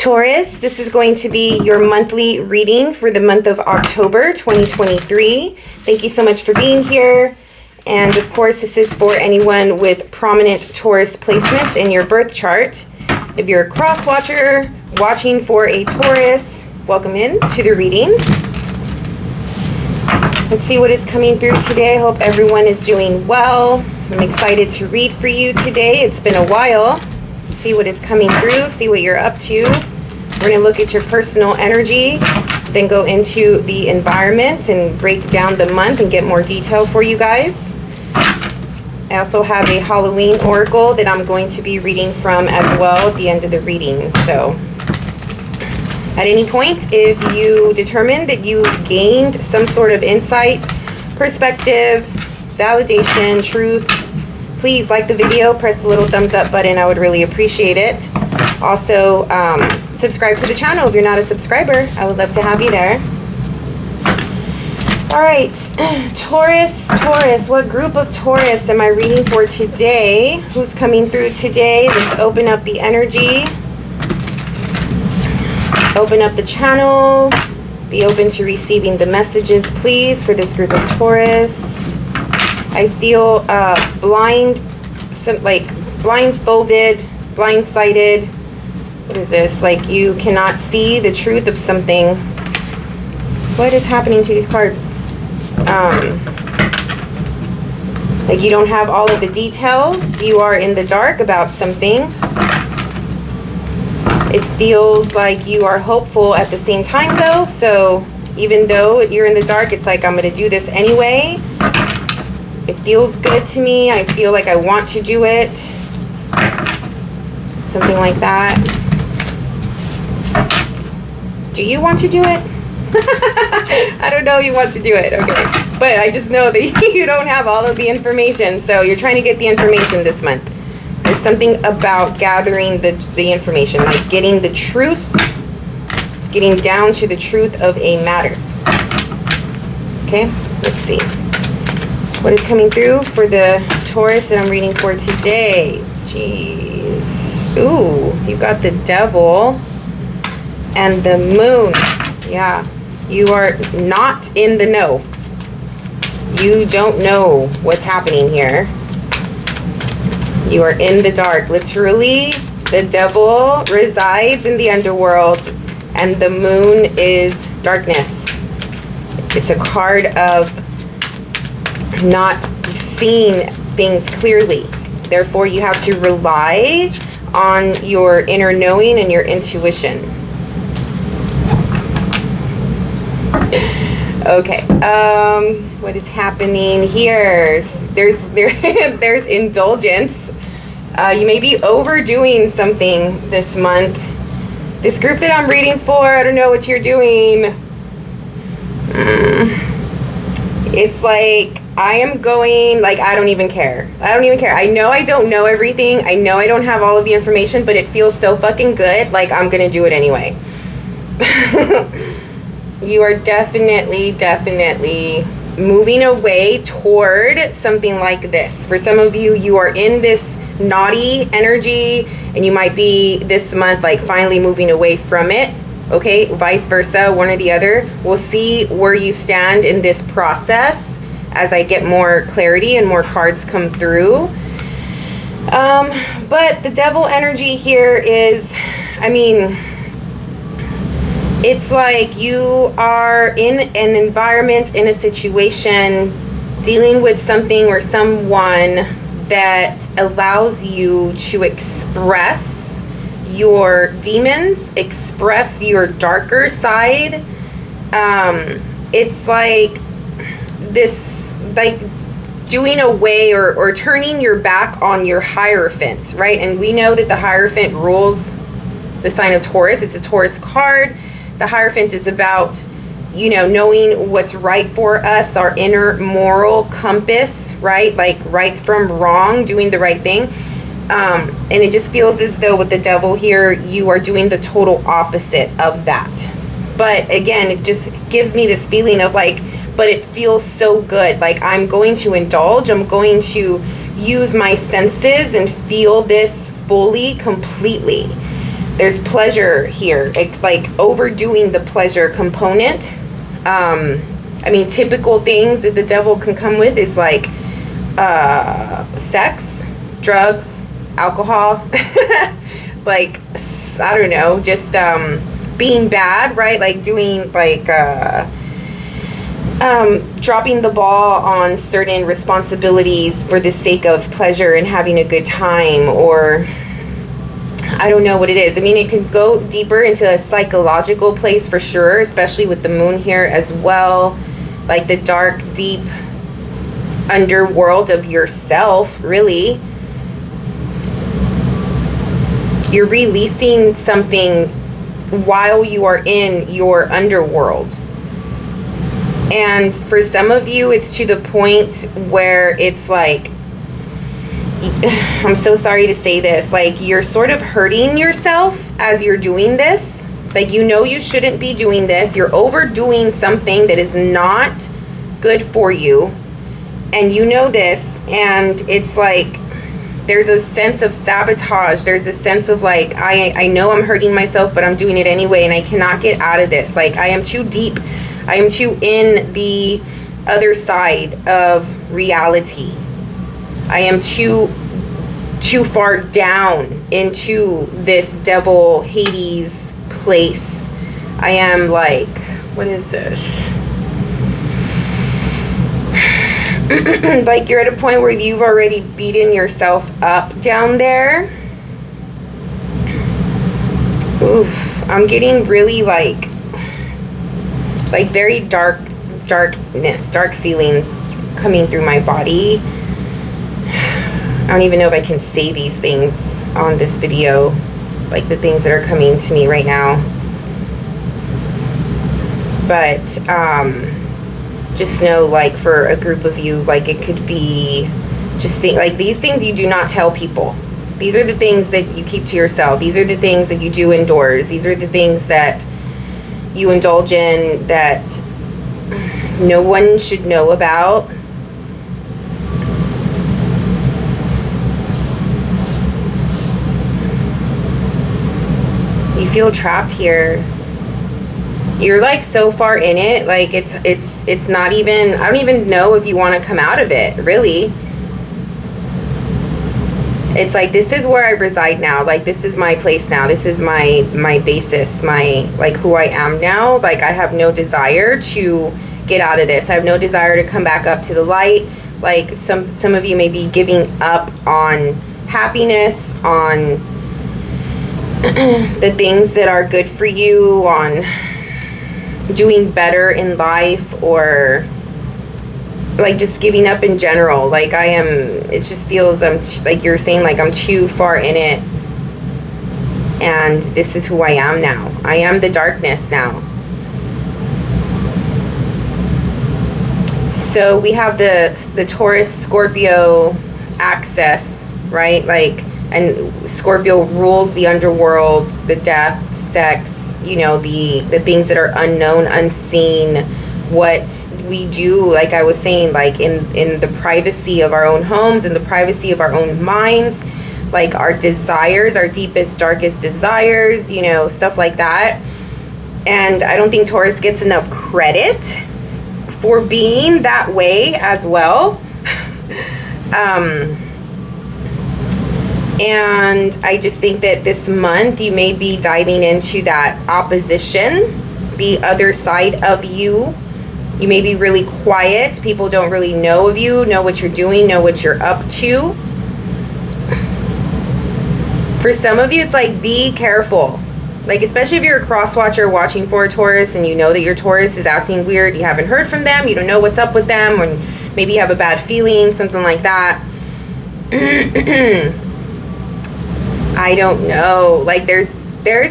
Taurus, this is going to be your monthly reading for the month of October 2023. Thank you so much for being here. And of course, this is for anyone with prominent Taurus placements in your birth chart. If you're a cross watcher watching for a Taurus, welcome in to the reading. Let's see what is coming through today. I hope everyone is doing well. I'm excited to read for you today. It's been a while. See what is coming through, see what you're up to. We're going to look at your personal energy, then go into the environment and break down the month and get more detail for you guys. I also have a Halloween oracle that I'm going to be reading from as well at the end of the reading. So at any point, if you determine that you gained some sort of insight, perspective, validation, truth, please like the video, press the little thumbs up button. I would really appreciate it. Also, subscribe to the channel if you're not a subscriber. I would love to have you there. All right, Taurus, what group of Taurus am I reading for today? Who's coming through today? Let's open up the energy. Open up the channel. Be open to receiving the messages, please, for this group of Taurus. I feel blindfolded, blindsided. What is this? Like you cannot see the truth of something. What is happening to these cards? Like you don't have all of the details. You are in the dark about something. It feels like you are hopeful at the same time though. So even though you're in the dark, it's like I'm going to do this anyway. It feels good to me. I feel like I want to do it. Something like that. Do you want to do it? I don't know you want to do it. Okay. But I just know that you don't have all of the information. So you're trying to get the information this month. There's something about gathering the information. Like getting the truth. Getting down to the truth of a matter. Okay. Let's see. What is coming through for the Taurus that I'm reading for today? Jeez. Ooh, you got the Devil and the Moon. Yeah, you are not in the know. You don't know what's happening here. You are in the dark. Literally, the Devil resides in the underworld and the Moon is darkness. It's a card of not seeing things clearly. Therefore, you have to rely on your inner knowing and your intuition. Okay. What is happening here? There's indulgence. You may be overdoing something this month. This group that I'm reading for, I don't know what you're doing. It's like I am going, like, I don't even care. I don't even care. I know I don't know everything. I know I don't have all of the information, but it feels so fucking good. Like, I'm going to do it anyway. You are definitely moving away toward something like this. For some of you, you are in this naughty energy, and you might be this month, like, finally moving away from it. Okay, vice versa, one or the other. We'll see where you stand in this process as I get more clarity and more cards come through. But the Devil energy here is, I mean, it's like you are in an environment, in a situation, dealing with something or someone that allows you to express your demons, express your darker side. It's like this, like doing away or turning your back on your Hierophant, right? And we know that the Hierophant rules the sign of Taurus. It's a Taurus card. The Hierophant is about, you know, knowing what's right for us, our inner moral compass, right? Like right from wrong, doing the right thing. And it just feels as though with the Devil here, you are doing the total opposite of that. But again, it just gives me this feeling of like, but it feels so good. Like I'm going to indulge. I'm going to use my senses and feel this fully, completely. There's pleasure here. It's like overdoing the pleasure component. I mean, typical things that the devil can come with is like sex, drugs, alcohol, like, I don't know, just being bad, right? Like doing like dropping the ball on certain responsibilities for the sake of pleasure and having a good time, or I don't know what it is. I mean, it can go deeper into a psychological place for sure, especially with the moon here as well. Like the dark, deep underworld of yourself, really. You're releasing something while you are in your underworld. And for some of you, it's to the point where it's like, I'm so sorry to say this, like you're sort of hurting yourself as you're doing this. Like, you know, you shouldn't be doing this. You're overdoing something that is not good for you. And you know this. And it's like, there's a sense of sabotage. There's a sense of like, I know I'm hurting myself, but I'm doing it anyway. And I cannot get out of this. Like, I am too deep. I am too in the other side of reality. I am too far down into this devil Hades place. I am like, what is this? Like, you're at a point where you've already beaten yourself up down there. Oof, I'm getting really like very dark feelings coming through my body. I don't even know if I can say these things on this video, like the things that are coming to me right now. But just know, like, for a group of you, like, it could be just like these things you do not tell people. These are the things that you keep to yourself. These are the things that you do indoors. These are the things that you indulge in that no one should know about. You feel trapped here. You're like so far in it, like it's not even, I don't even know if you want to come out of it, really. It's like, this is where I reside now. Like, this is my place now. This is my basis, my, like, who I am now. Like, I have no desire to get out of this. I have no desire to come back up to the light. Like, some of you may be giving up on happiness, on the things that are good for you, on doing better in life, or like just giving up in general. Like, I am, it just feels, like you're saying, like, I'm too far in it, and this is who I am now. I am the darkness now. So we have the Taurus Scorpio axis, right? Like, and Scorpio rules the underworld, the death, sex, you know, the things that are unknown, unseen, what we do, like I was saying, like in the privacy of our own homes, in the privacy of our own minds, like our desires, our deepest, darkest desires, you know, stuff like that. And I don't think Taurus gets enough credit for being that way as well. And I just think that this month you may be diving into that opposition, the other side of you. You may be really quiet. People don't really know of you, know what you're doing, know what you're up to. For some of you, it's like, be careful. Like, especially if you're a cross watcher watching for a Taurus and you know that your Taurus is acting weird, you haven't heard from them, you don't know what's up with them, or maybe you have a bad feeling, something like that. I don't know. Like, there's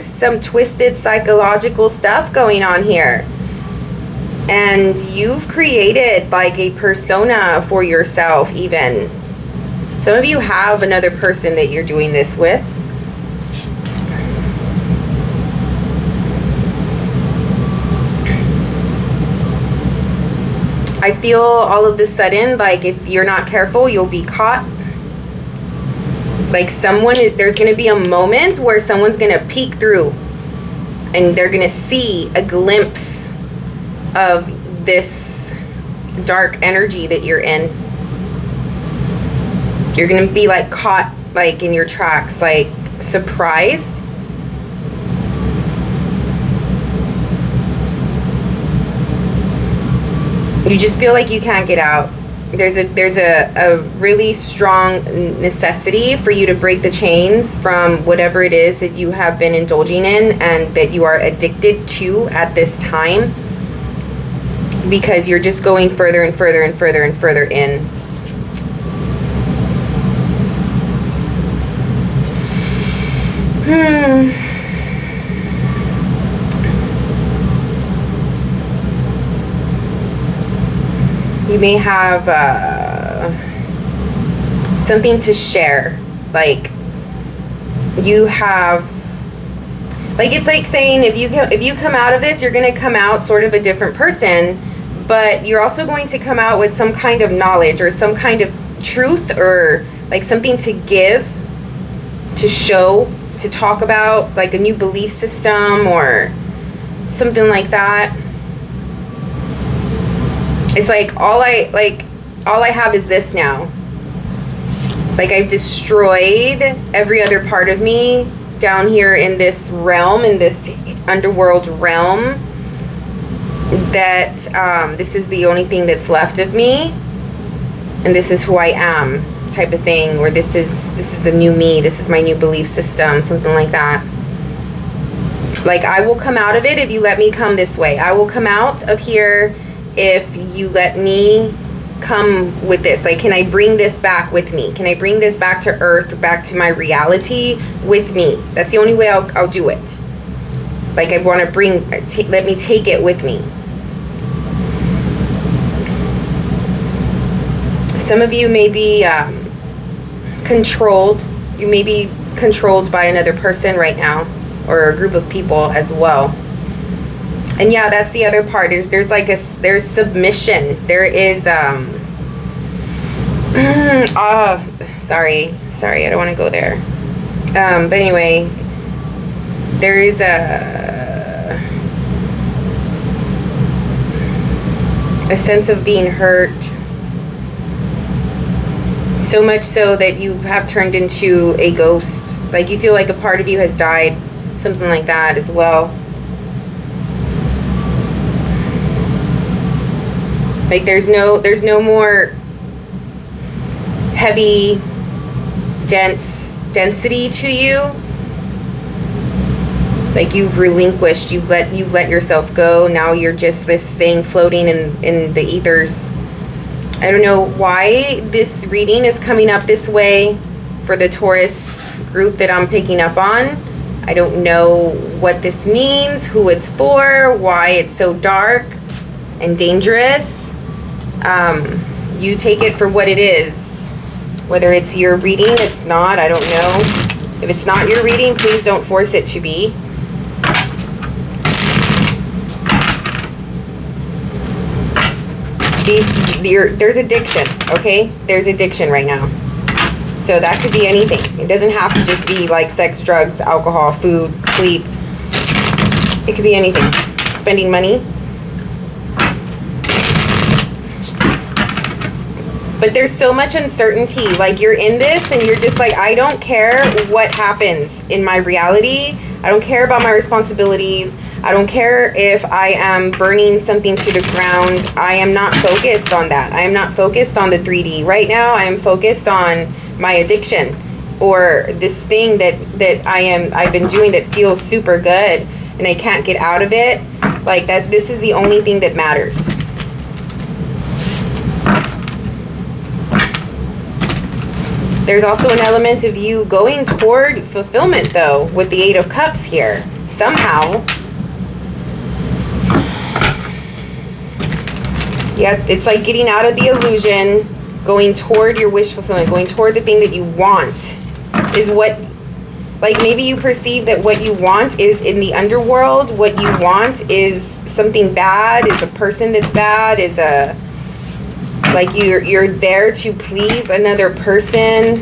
some twisted psychological stuff going on here. And you've created like a persona for yourself even. Some of you have another person that you're doing this with. I feel all of a sudden, like, if you're not careful, you'll be caught. Like there's going to be a moment where someone's going to peek through and they're going to see a glimpse of this dark energy that you're in. You're going to be like caught like in your tracks, like surprised. You just feel like you can't get out. There's a really strong necessity for you to break the chains from whatever it is that you have been indulging in and that you are addicted to at this time, because you're just going further and further and further and further in. You may have something to share. Like you have, like, it's like saying if you come out of this, you're going to come out sort of a different person, but you're also going to come out with some kind of knowledge or some kind of truth, or like something to give, to show, to talk about, like a new belief system or something like that. It's like all I have is this now. Like I've destroyed every other part of me down here in this realm, in this underworld realm, that this is the only thing that's left of me, and this is who I am, type of thing, or this is the new me, this is my new belief system, something like that. Like I will come out of it if you let me come this way. I will come out of here if you let me come with this. Like, can I bring this back with me? Can I bring this back to earth, back to my reality with me? That's the only way I'll do it. Like I want to let me take it with me. Some of you may be controlled. You may be controlled by another person right now, or a group of people as well. And yeah, that's the other part. There's submission. There is sorry, I don't want to go there. But anyway, there is a sense of being hurt. So much so that you have turned into a ghost. Like you feel like a part of you has died. Something like that as well. Like there's no more heavy density to you. Like you've relinquished, you've let yourself go. Now you're just this thing floating in the ethers. I don't know why this reading is coming up this way for the Taurus group that I'm picking up on. I don't know what this means, who it's for, why it's so dark and dangerous. You take it for what it is. Whether it's your reading, it's not, I don't know. If it's not your reading, please don't force it to be. There's addiction, okay? There's addiction right now. So that could be anything. It doesn't have to just be like sex, drugs, alcohol, food, sleep. It could be anything. Spending money. But there's so much uncertainty. Like you're in this and you're just like, I don't care what happens in my reality. I don't care about my responsibilities. I don't care if I am burning something to the ground. I am not focused on that. I am not focused on the 3D. Right now, I am focused on my addiction, or this thing that I've been doing that feels super good and I can't get out of it. Like that, this is the only thing that matters. There's also an element of you going toward fulfillment, though, with the 8 of Cups here. Somehow. Yeah, it's like getting out of the illusion, going toward your wish fulfillment, going toward the thing that you want. Is what, like maybe you perceive that what you want is in the underworld. What you want is something bad, is a person that's bad, is a... Like you're there to please another person.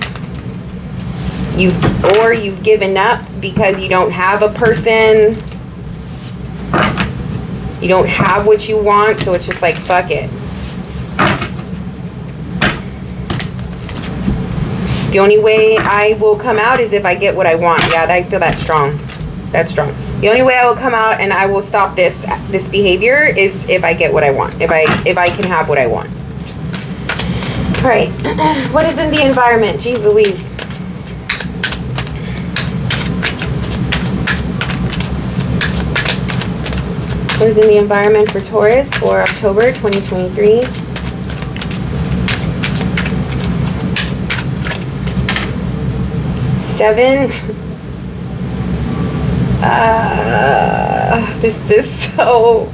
You've given up because you don't have a person. You don't have what you want, so it's just like, fuck it. The only way I will come out is if I get what I want. Yeah, I feel that's strong. That's strong. The only way I will come out and I will stop this behavior is if I get what I want. If I can have what I want. All right. What is in the environment? Jeez Louise. What is in the environment for Taurus for October 2023? Seven. This is so...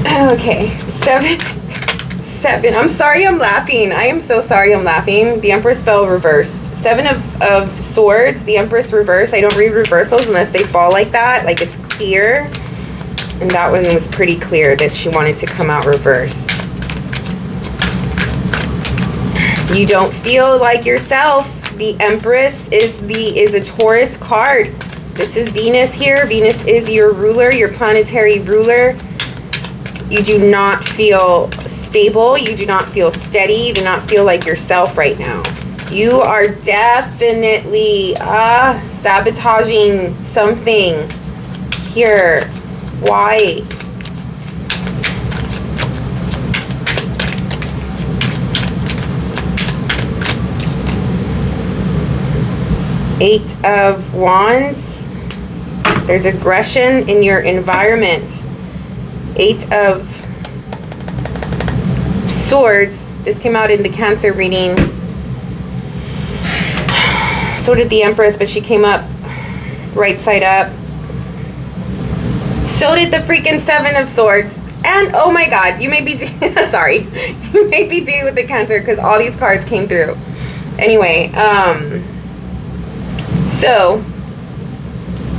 Okay. Seven. I'm sorry I'm laughing. I am so sorry I'm laughing. The Empress fell reversed. Seven of Swords. The Empress reversed. I don't read reversals unless they fall like that. Like it's clear. And that one was pretty clear that she wanted to come out reverse. You don't feel like yourself. The Empress is a Taurus card. This is Venus here. Venus is your ruler, your planetary ruler. You do not feel stable. You do not feel steady. You do not feel like yourself right now. You are definitely sabotaging something here. Why? Eight of Wands. There's aggression in your environment. Eight of Swords. This came out in the Cancer reading. So did the Empress, but she came up right side up. So did the freaking Seven of Swords. And oh my god, you may be sorry. You may be dealing with the Cancer because all these cards came through. Anyway, so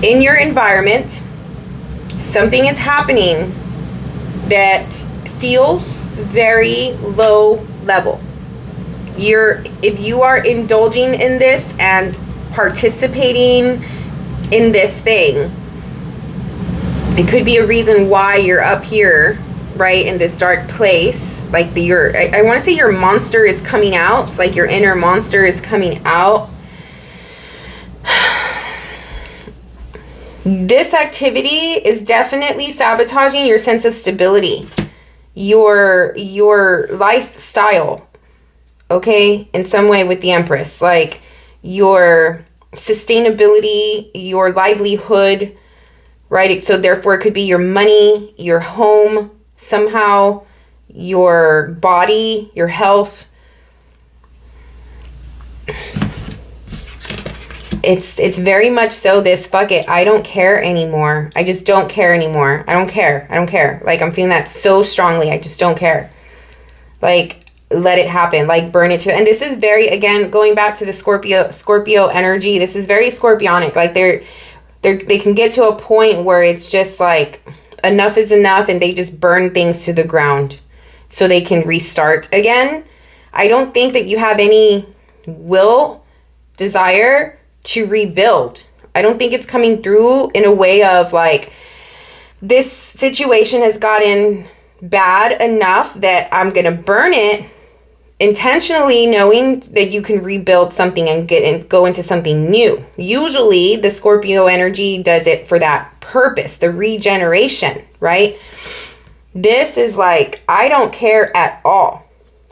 in your environment, something is happening that feels very low level. If you are indulging in this and participating in this thing, it could be a reason why you're up here, right, in this dark place. Like I want to say your monster is coming out. It's like your inner monster is coming out. This activity is definitely sabotaging your sense of stability, your lifestyle, okay, in some way with the Empress, like your sustainability, your livelihood, right? So therefore it could be your money, your home, somehow your body, your health. It's very much so this, fuck it, I don't care anymore. I just don't care anymore. I don't care. Like, I'm feeling that so strongly. I just don't care. Like, let it happen. Like, burn it to... And this is very, again, going back to the Scorpio energy, this is very scorpionic. Like, they can get to a point where it's just like, enough is enough, and they just burn things to the ground so they can restart again. I don't think that you have any desire to rebuild. I don't think it's coming through in a way of like, this situation has gotten bad enough that I'm gonna burn it intentionally, knowing that you can rebuild something and go into something new. Usually the Scorpio energy does it for that purpose, the regeneration, right? This is like, I don't care at all.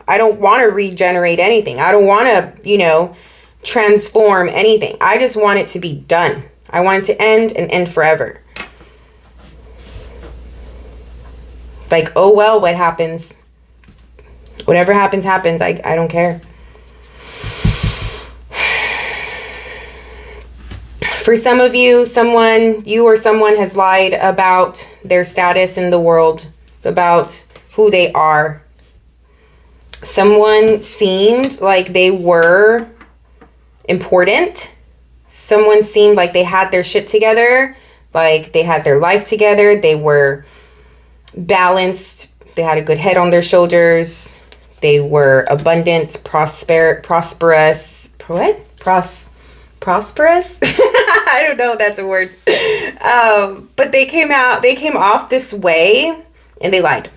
I don't want to regenerate anything. I don't want to, transform anything. I just want it to be done. I want it to end and end forever. Like, oh well, what happens? Whatever happens, happens. I don't care. For some of you, you or someone has lied about their status in the world, about who they are. Someone seemed like they were important. Someone seemed like they had their shit together, like they had their life together, they were balanced, they had a good head on their shoulders, they were abundant, prosperous, what? prosperous. I don't know if that's a word. But they came off this way and they lied.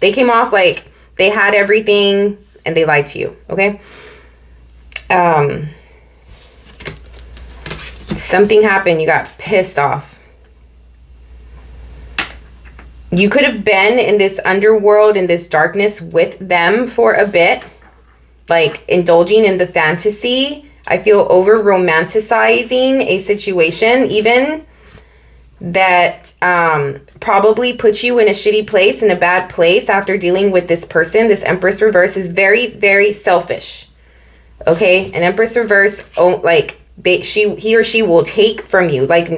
They came off like they had everything and they lied to you, okay? Something happened, you got pissed off. You could have been in this underworld, in this darkness with them for a bit, like indulging in the fantasy. I feel over romanticizing a situation even that probably puts you in a shitty place, in a bad place after dealing with this person. This Empress reverse is very, very selfish. Okay, an Empress reverse, like he or she will take from you, like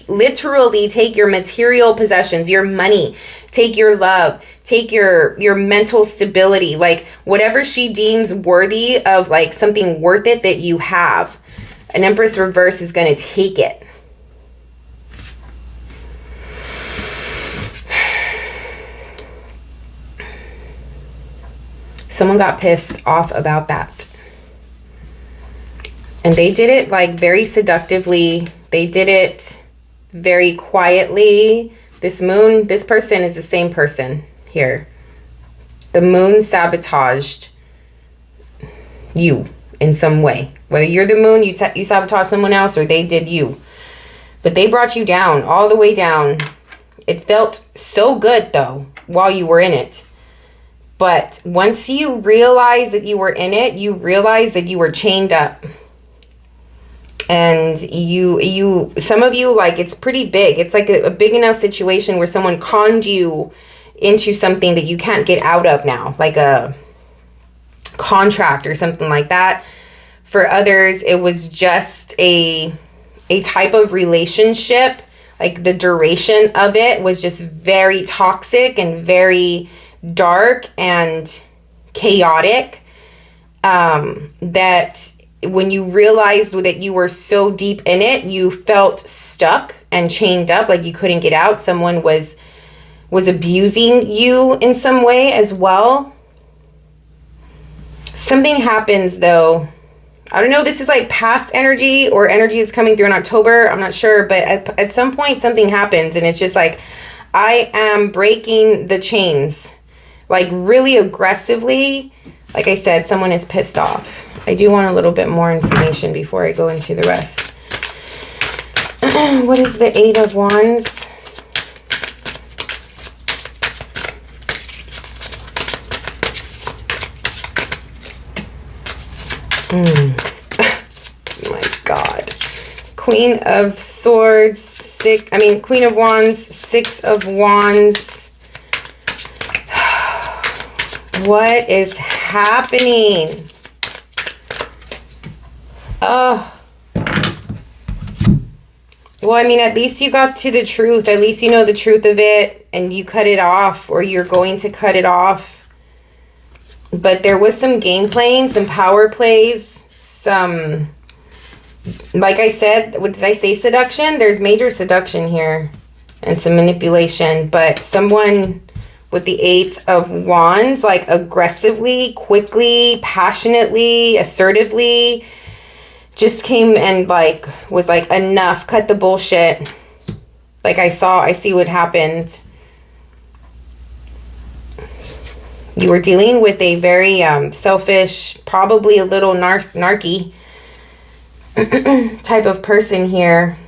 literally take your material possessions, your money, take your love, take your mental stability, like whatever she deems worthy of, like something worth it that you have. An Empress reverse is going to take it. Someone got pissed off about that. And they did it like very seductively. They did it very quietly. This moon, this person is the same person here. The moon sabotaged you in some way. Whether you're the moon, you sabotage someone else, or they did you. But they brought you down, all the way down. It felt so good though, while you were in it. But once you realize that you were in it, you realize that you were chained up. And some of you, like, it's pretty big. It's like a big enough situation where someone conned you into something that you can't get out of now, like a contract or something like that. For others, it was just a type of relationship. Like the duration of it was just very toxic and very dark and chaotic, that when you realized that you were so deep in it, you felt stuck and chained up, like you couldn't get out. Someone was abusing you in some way as well. Something happens though. I don't know, this is like past energy or energy that's coming through in October. I'm not sure, but at some point something happens and it's just like, I am breaking the chains. Like really aggressively. Like I said, someone is pissed off. I do want a little bit more information before I go into the rest. What is the Eight of Wands? Oh my God. Queen of Swords, Queen of Wands, Six of Wands. What is happening? Oh. Well, I mean, at least you got to the truth. At least you know the truth of it and you cut it off, or you're going to cut it off. But there was some game playing, some power plays, some, like I said, what did I say? Seduction? There's major seduction here and some manipulation, but someone with the Eight of Wands, like aggressively, quickly, passionately, assertively, just came and like was like, enough, cut the bullshit. Like I see what happened. You were dealing with a very selfish, probably a little narky type of person here.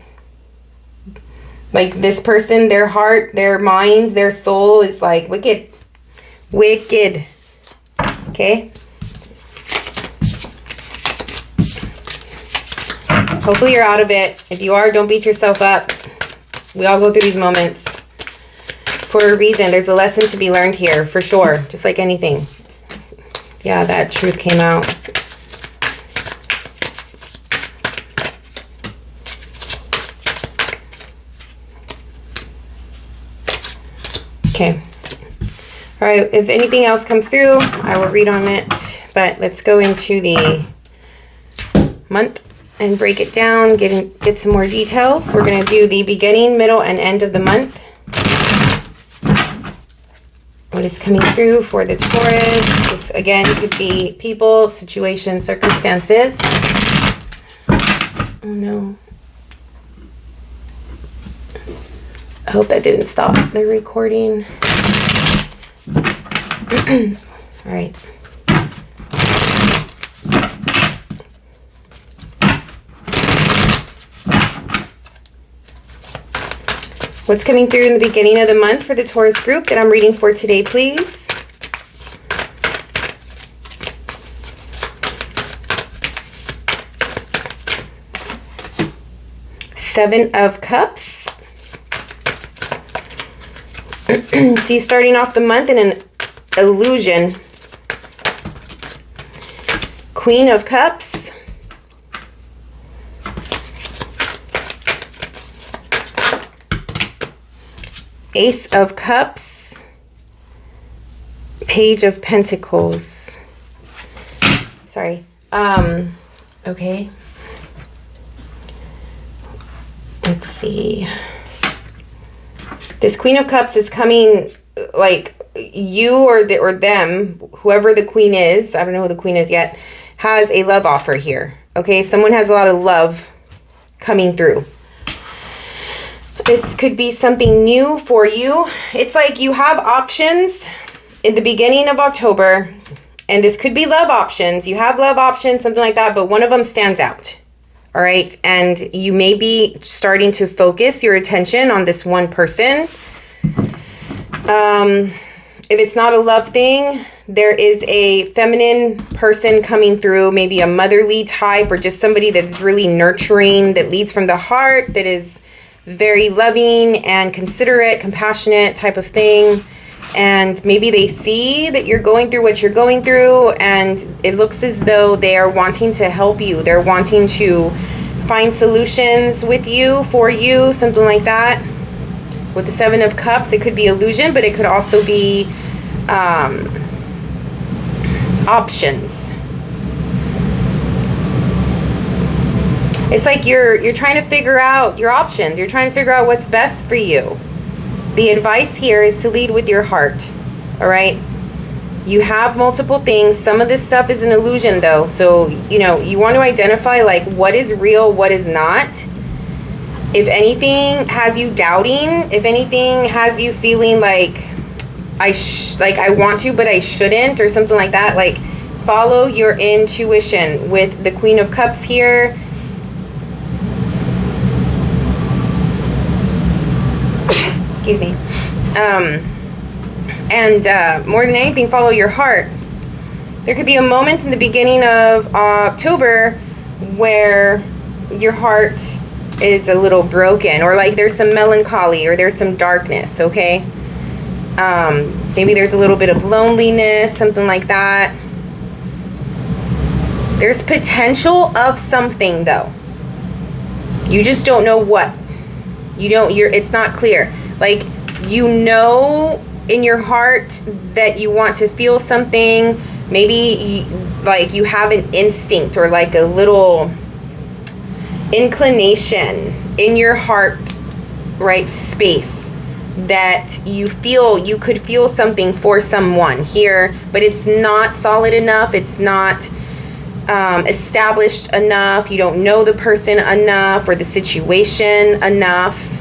Like this person, their heart, their mind, their soul is like wicked. Wicked. Okay? Hopefully you're out of it. If you are, don't beat yourself up. We all go through these moments for a reason. There's a lesson to be learned here, for sure. Just like anything. Yeah, that truth came out. Okay. All right. If anything else comes through, I will read on it. But let's go into the month and break it down, get some more details. We're going to do the beginning, middle, and end of the month. What is coming through for the Taurus? This, again, could be people, situations, circumstances. Oh no. I hope that didn't stop the recording. All right. What's coming through in the beginning of the month for the Taurus group that I'm reading for today, please? Seven of Cups. So you're starting off the month in an illusion. Queen of Cups. Ace of Cups, Page of Pentacles. Sorry. Okay. Let's see. This Queen of Cups is coming, like, you or them, whoever the queen is, I don't know who the queen is yet, has a love offer here. Okay, someone has a lot of love coming through. This could be something new for you. It's like you have options in the beginning of October, and this could be love options. You have love options, something like that, but one of them stands out. All right, and you may be starting to focus your attention on this one person. If it's not a love thing, there is a feminine person coming through, maybe a motherly type, or just somebody that's really nurturing, that leads from the heart, that is very loving and considerate, compassionate type of thing. And maybe they see that you're going through what you're going through, and it looks as though they are wanting to help you. They're wanting to find solutions with you, for you, something like that. With the Seven of Cups, it could be illusion, but it could also be options. It's like you're trying to figure out your options. You're trying to figure out what's best for you. The advice here is to lead with your heart. All right? You have multiple things. Some of this stuff is an illusion, though. So, you know, you want to identify, like, what is real, what is not. If anything has you doubting, if anything has you feeling like, I want to, but I shouldn't, or something like that, like, follow your intuition. With the Queen of Cups here, excuse me. More than anything, follow your heart. There could be a moment in the beginning of October where your heart is a little broken, or like there's some melancholy, or there's some darkness, okay? Maybe there's a little bit of loneliness, something like that. There's potential of something, though. You just don't know what. It's not clear. Like, you know in your heart that you want to feel something. Maybe like you have an instinct, or like a little inclination in your heart, right, space, that you feel you could feel something for someone here, but it's not solid enough. It's not established enough. You don't know the person enough, or the situation enough.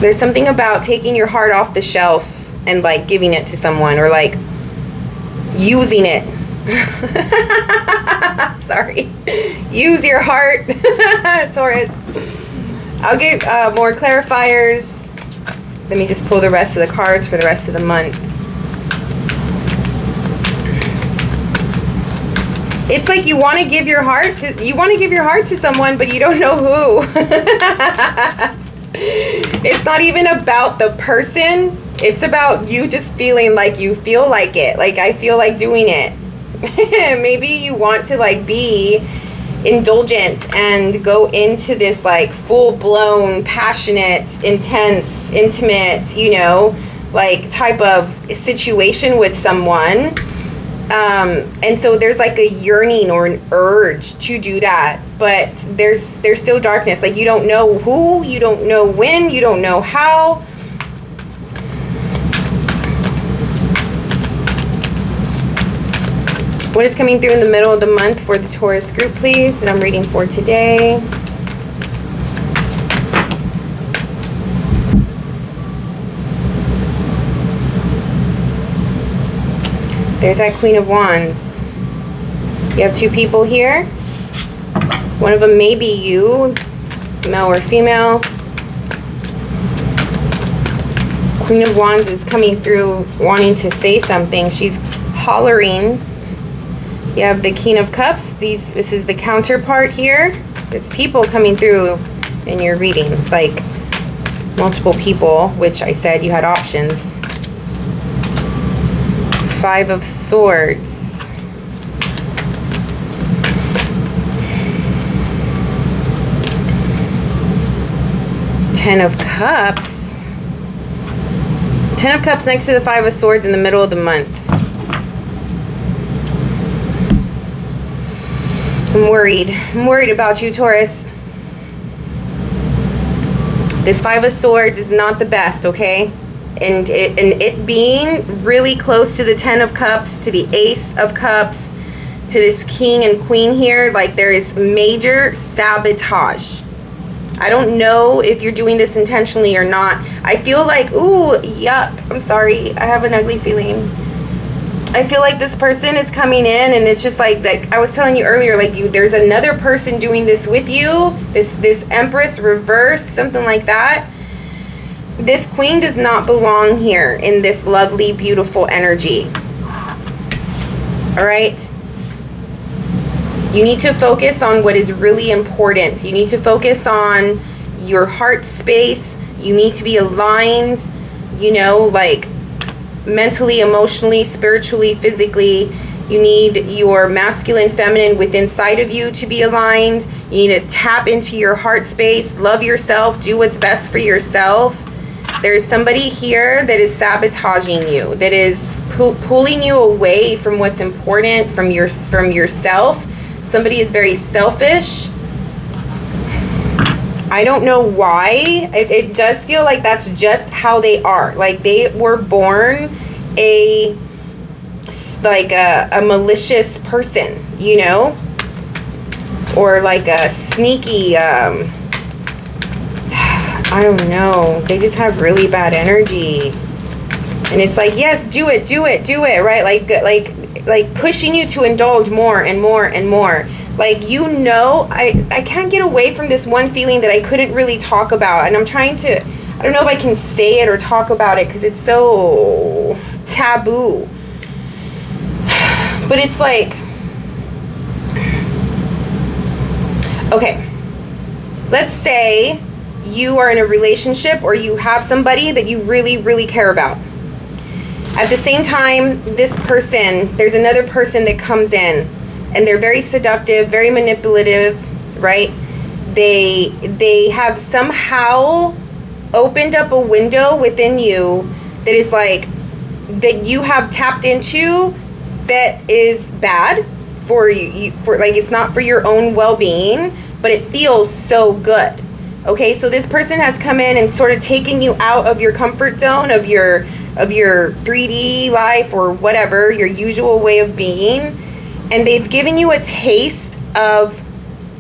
There's something about taking your heart off the shelf and like giving it to someone, or like using it. Sorry. Use your heart, Taurus. I'll get more clarifiers. Let me just pull the rest of the cards for the rest of the month. It's like you want to give your heart to someone, but you don't know who. It's not even about the person. It's about you just feeling like you feel like it. Like, I feel like doing it. Maybe you want to like be indulgent and go into this like full-blown, passionate, intense, intimate, you know, like type of situation with someone. And so there's like a yearning or an urge to do that, but there's still darkness. Like, you don't know who, you don't know when, you don't know how. What is coming through in the middle of the month for the Taurus group, please, that I'm reading for today? There's that Queen of Wands. You have two people here. One of them may be you, male or female. Queen of Wands is coming through wanting to say something. She's hollering. You have the King of Cups. This is the counterpart here. There's people coming through in your reading, like multiple people, which I said you had options. Five of Swords. Ten of Cups. Ten of Cups next to the Five of Swords in the middle of the month. I'm worried. I'm worried about you, Taurus. This Five of Swords is not the best, okay? And it being really close to the Ten of Cups, to the Ace of Cups, to this King and Queen here, like there is major sabotage. I don't know if you're doing this intentionally or not. I feel like, ooh, yuck. I'm sorry. I have an ugly feeling. I feel like this person is coming in and it's just like I was telling you earlier, like there's another person doing this with you. This Empress reverse, something like that. This Queen does not belong here in this lovely, beautiful energy. All right? You need to focus on what is really important. You need to focus on your heart space. You need to be aligned, you know, like mentally, emotionally, spiritually, physically. You need your masculine, feminine within inside of you to be aligned. You need to tap into your heart space, love yourself, do what's best for yourself. There's somebody here that is sabotaging you, that is pulling you away from what's important, from yourself. Somebody is very selfish. I don't know why. It does feel like that's just how they are. Like they were born a malicious person, you know? Or like a sneaky, I don't know. They just have really bad energy. And it's like, yes, do it, right? Like pushing you to indulge more and more and more. Like, you know, I can't get away from this one feeling that I couldn't really talk about. And I'm trying to, I don't know if I can say it or talk about it because it's so taboo. But it's like, okay, let's say you are in a relationship or you have somebody that you really, really care about. At the same time, this person, there's another person that comes in and they're very seductive, very manipulative, right? They have somehow opened up a window within you that is like, that you have tapped into that is bad for you, for like, it's not for your own well-being, but it feels so good. Okay, so this person has come in and sort of taken you out of your comfort zone, of your 3D life or whatever, your usual way of being. And they've given you a taste of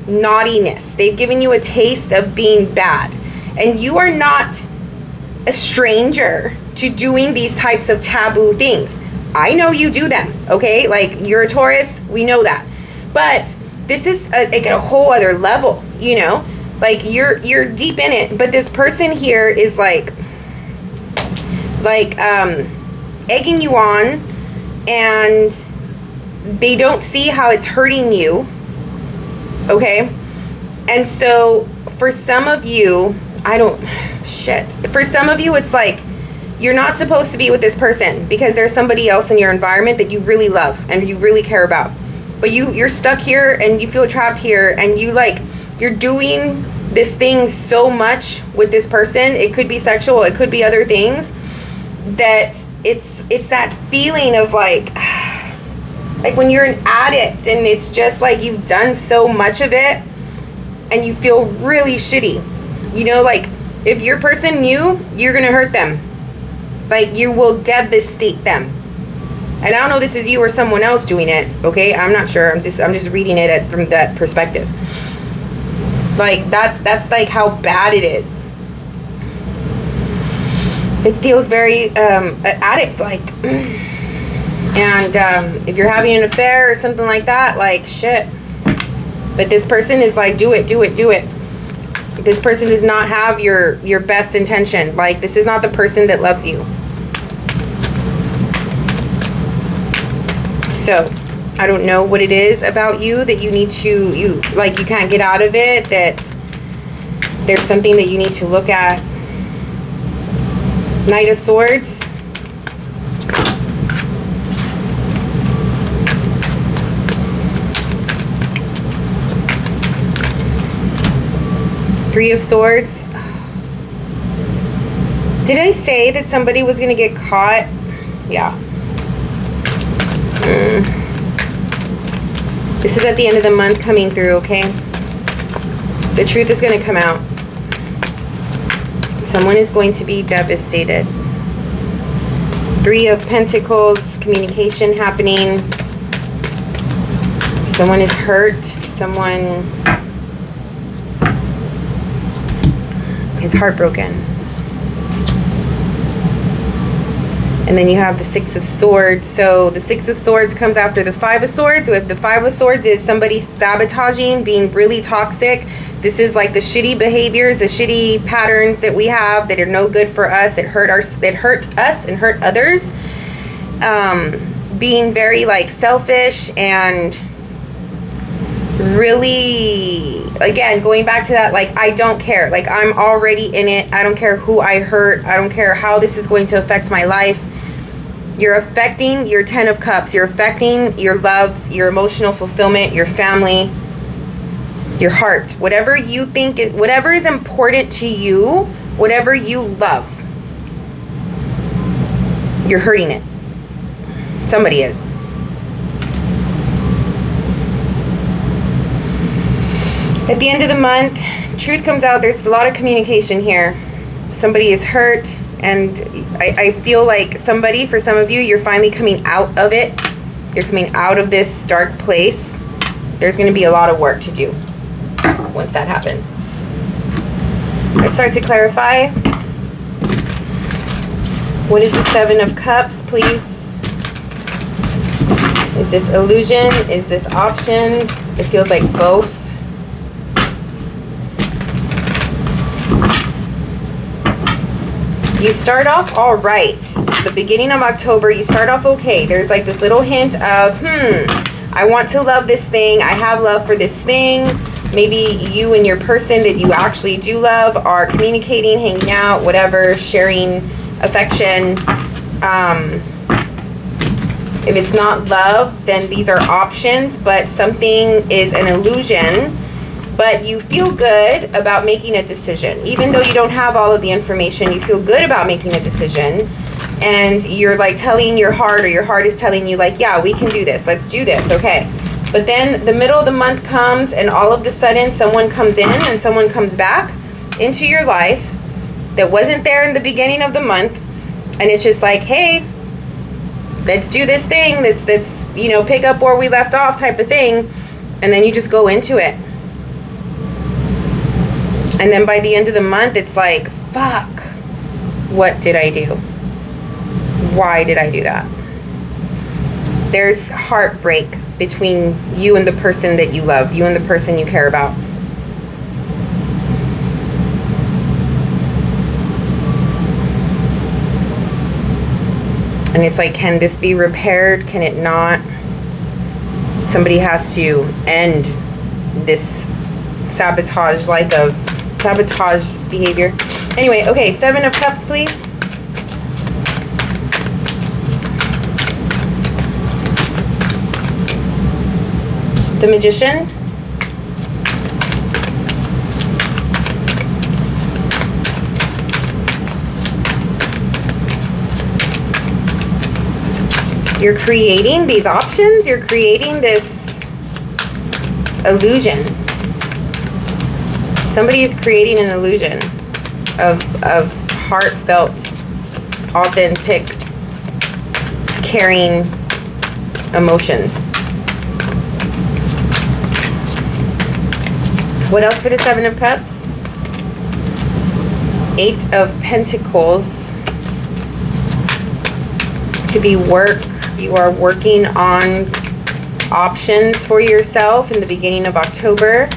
naughtiness. They've given you a taste of being bad. And you are not a stranger to doing these types of taboo things. I know you do them, okay? Like, you're a Taurus, we know that. But this is like a whole other level, you know? Like, you're deep in it. But this person here is like egging you on, and they don't see how it's hurting you, okay? And so for some of you, for some of you, it's like you're not supposed to be with this person because there's somebody else in your environment that you really love and you really care about. But you're stuck here and you feel trapped here, and you're doing this thing so much with this person. It could be sexual, it could be other things, that it's that feeling of like when you're an addict and it's just like you've done so much of it and you feel really shitty. You know, like if your person knew, you're gonna hurt them. Like, you will devastate them. And I don't know if this is you or someone else doing it, okay? I'm not sure. I'm just reading it from that perspective. Like, that's like how bad it is. It feels very addict-like. And if you're having an affair or something like that, like, shit. But this person is like, do it, do it, do it. This person does not have your best intention. Like, this is not the person that loves you. So, I don't know what it is about you that you need to, you can't get out of it, that there's something that you need to look at. Knight of Swords. Three of Swords. Did I say that somebody was going to get caught? Yeah. This is at the end of the month coming through, okay? The truth is going to come out. Someone is going to be devastated. Three of Pentacles, communication happening. Someone is hurt. Someone is heartbroken. And then you have the Six of Swords. So the Six of Swords comes after the Five of Swords. If the Five of Swords is somebody sabotaging, being really toxic, this is like the shitty behaviors, the shitty patterns that we have that are no good for us, that hurt us and hurt others. Being very like selfish and really, again, going back to that, like, I don't care. Like, I'm already in it. I don't care who I hurt. I don't care how this is going to affect my life. You're affecting your 10 of Cups. You're affecting your love, your emotional fulfillment, your family, your heart. Whatever you think, whatever is important to you, whatever you love, you're hurting it. Somebody is. At the end of the month, truth comes out. There's a lot of communication here. Somebody is hurt. And I feel like somebody, for some of you, you're finally coming out of it. You're coming out of this dark place. There's going to be a lot of work to do once that happens. Let's start to clarify. What is the Seven of Cups, please? Is this illusion? Is this options? It feels like both. You start off all right. The beginning of October, you start off okay. There's like this little hint of, I want to love this thing. I have love for this thing. Maybe you and your person that you actually do love are communicating, hanging out, whatever, sharing affection. If it's not love, then these are options, but something is an illusion. But you feel good about making a decision. Even though you don't have all of the information, you feel good about making a decision. And you're like telling your heart, or your heart is telling you like, yeah, we can do this. Let's do this, okay. But then the middle of the month comes, and all of a sudden someone comes in and someone comes back into your life that wasn't there in the beginning of the month. And it's just like, hey, let's do this thing. Let's pick up where we left off type of thing. And then you just go into it. And then by the end of the month, it's like, fuck, what did I do? Why did I do that? There's heartbreak between you and the person that you love, you and the person you care about. And it's like, can this be repaired? Can it not? Somebody has to end this sabotage behavior. Anyway, okay, Seven of Cups, please. The Magician. You're creating these options. You're creating this illusion. Somebody is creating an illusion of heartfelt, authentic, caring emotions. What else for the Seven of Cups? Eight of Pentacles. This could be work. You are working on options for yourself in the beginning of October.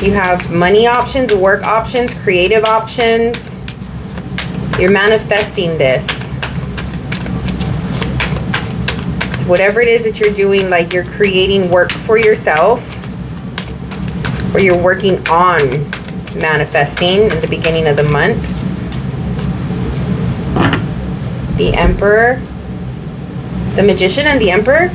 You have money options, work options, creative options. You're manifesting this. Whatever it is that you're doing, like you're creating work for yourself, or you're working on manifesting in the beginning of the month. The Emperor, the Magician, and the Emperor.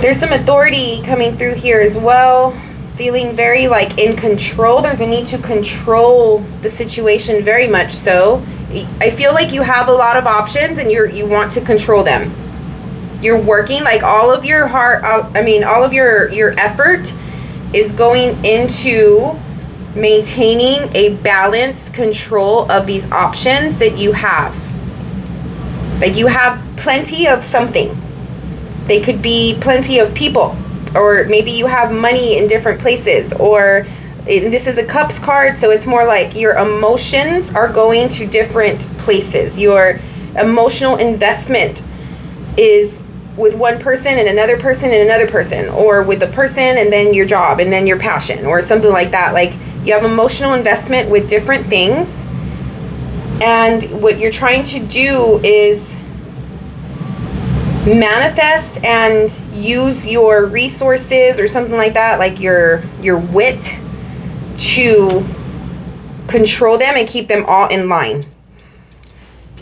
There's some authority coming through here as well. Feeling very like in control. There's a need to control the situation very much so. I feel like you have a lot of options and you want to control them. You're working like all of your heart, all of your effort is going into maintaining a balanced control of these options that you have. Like you have plenty of something. They could be plenty of people, or maybe you have money in different places, or this is a Cups card, so it's more like your emotions are going to different places. Your emotional investment is with one person and another person and another person, or with a person and then your job and then your passion, or something like that. Like you have emotional investment with different things, and what you're trying to do is manifest and use your resources or something like that, like your wit, to control them and keep them all in line.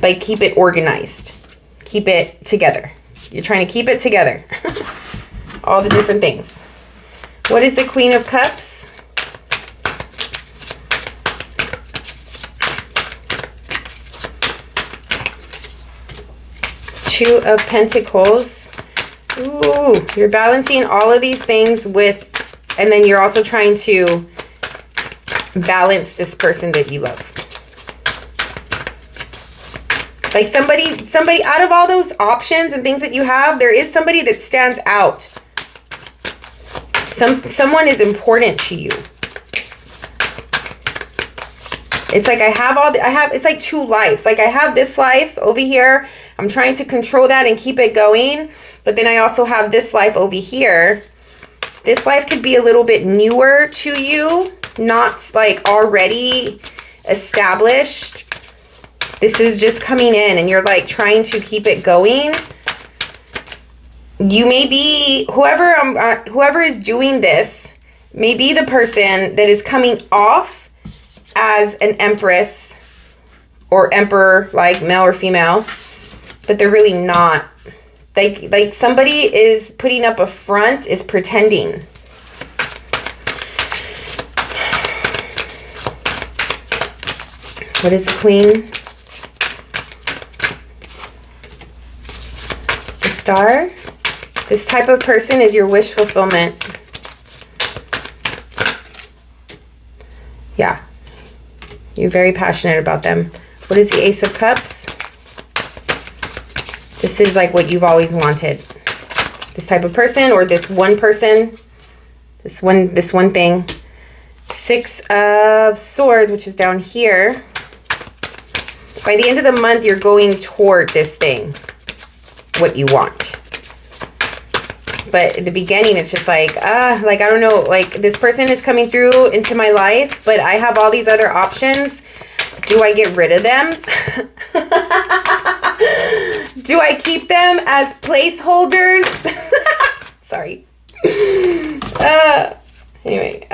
Like keep it organized, keep it together. You're trying to keep it together. All the different things. What is the Queen of Cups? Two of Pentacles. Ooh, you're balancing all of these things with, and then you're also trying to balance this person that you love. Like somebody out of all those options and things that you have, there is somebody that stands out. Someone is important to you. It's like it's like two lives. Like I have this life over here. I'm trying to control that and keep it going. But then I also have this life over here. This life could be a little bit newer to you, not like already established. This is just coming in and you're like trying to keep it going. You may be, whoever is doing this may be the person that is coming off as an empress or emperor, like male or female, but they're really not. Like somebody is putting up a front, is pretending. What is the Queen? The Star. This type of person is your wish fulfillment. Yeah. You're very passionate about them. What is the Ace of Cups? This is like what you've always wanted. This type of person, or this one person. This one thing. Six of Swords, which is down here. By the end of the month, you're going toward this thing. What you want. But at the beginning, it's just like, I don't know, like this person is coming through into my life, but I have all these other options. Do I get rid of them? Do I keep them as placeholders? Sorry. Anyway,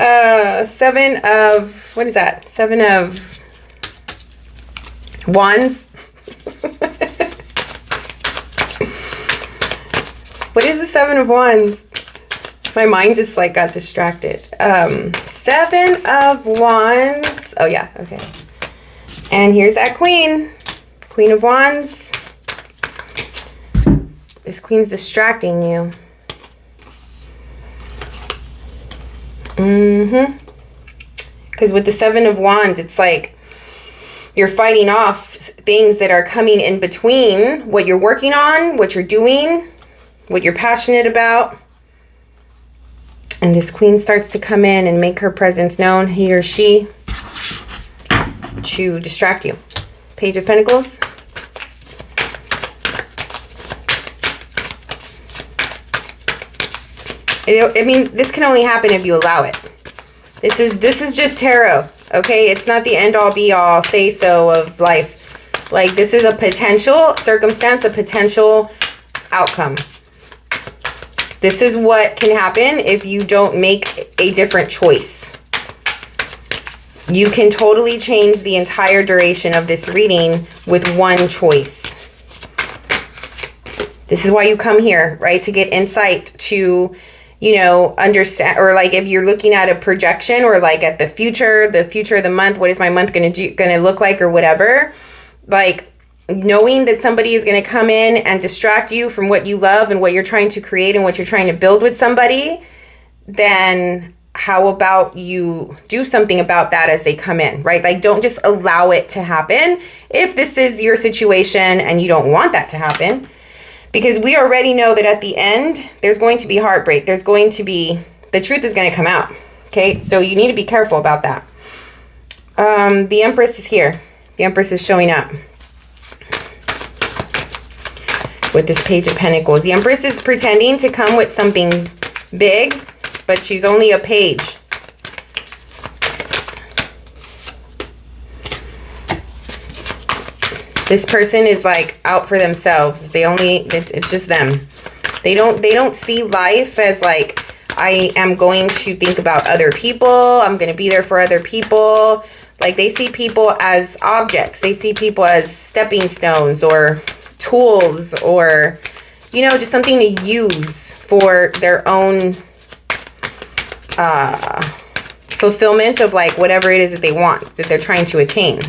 Seven of, what is that? Seven of Wands. What is the Seven of Wands? My mind just like got distracted. Seven of Wands. Oh yeah, okay. And here's that Queen. Queen of Wands. This Queen's distracting you. Because with the Seven of Wands, it's like You're fighting off things that are coming in between what you're working on, what you're doing, what you're passionate about. And this queen starts to come in and make her presence known, he or she, to distract you. Page of Pentacles. I mean, this can only happen if you allow it. This is just tarot, okay? It's not the end all be all say so of life. Like, this is a potential circumstance, a potential outcome. This is what can happen if you don't make a different choice. You can totally change the entire duration of this reading with one choice. This is why you come here, right? To get insight, to, you know, understand, or like if you're looking at a projection or like at the future of the month, what is my month going to look like or whatever, like knowing that somebody is going to come in and distract you from what you love and what you're trying to create and what you're trying to build with somebody, then how about you do something about that as they come in, right? Like, don't just allow it to happen if this is your situation and you don't want that to happen. Because we already know that at the end, there's going to be heartbreak. There's going to be, the truth is going to come out. Okay, so you need to be careful about that. The Empress is here. The Empress is showing up with this Page of Pentacles. The Empress is pretending to come with something big, but she's only a page. This person is like out for themselves. It's just them. They don't see life as like, I am going to think about other people. I'm going to be there for other people. Like, they see people as objects. They see people as stepping stones or tools, or, you know, just something to use for their own fulfillment of like whatever it is that they want, that they're trying to attain.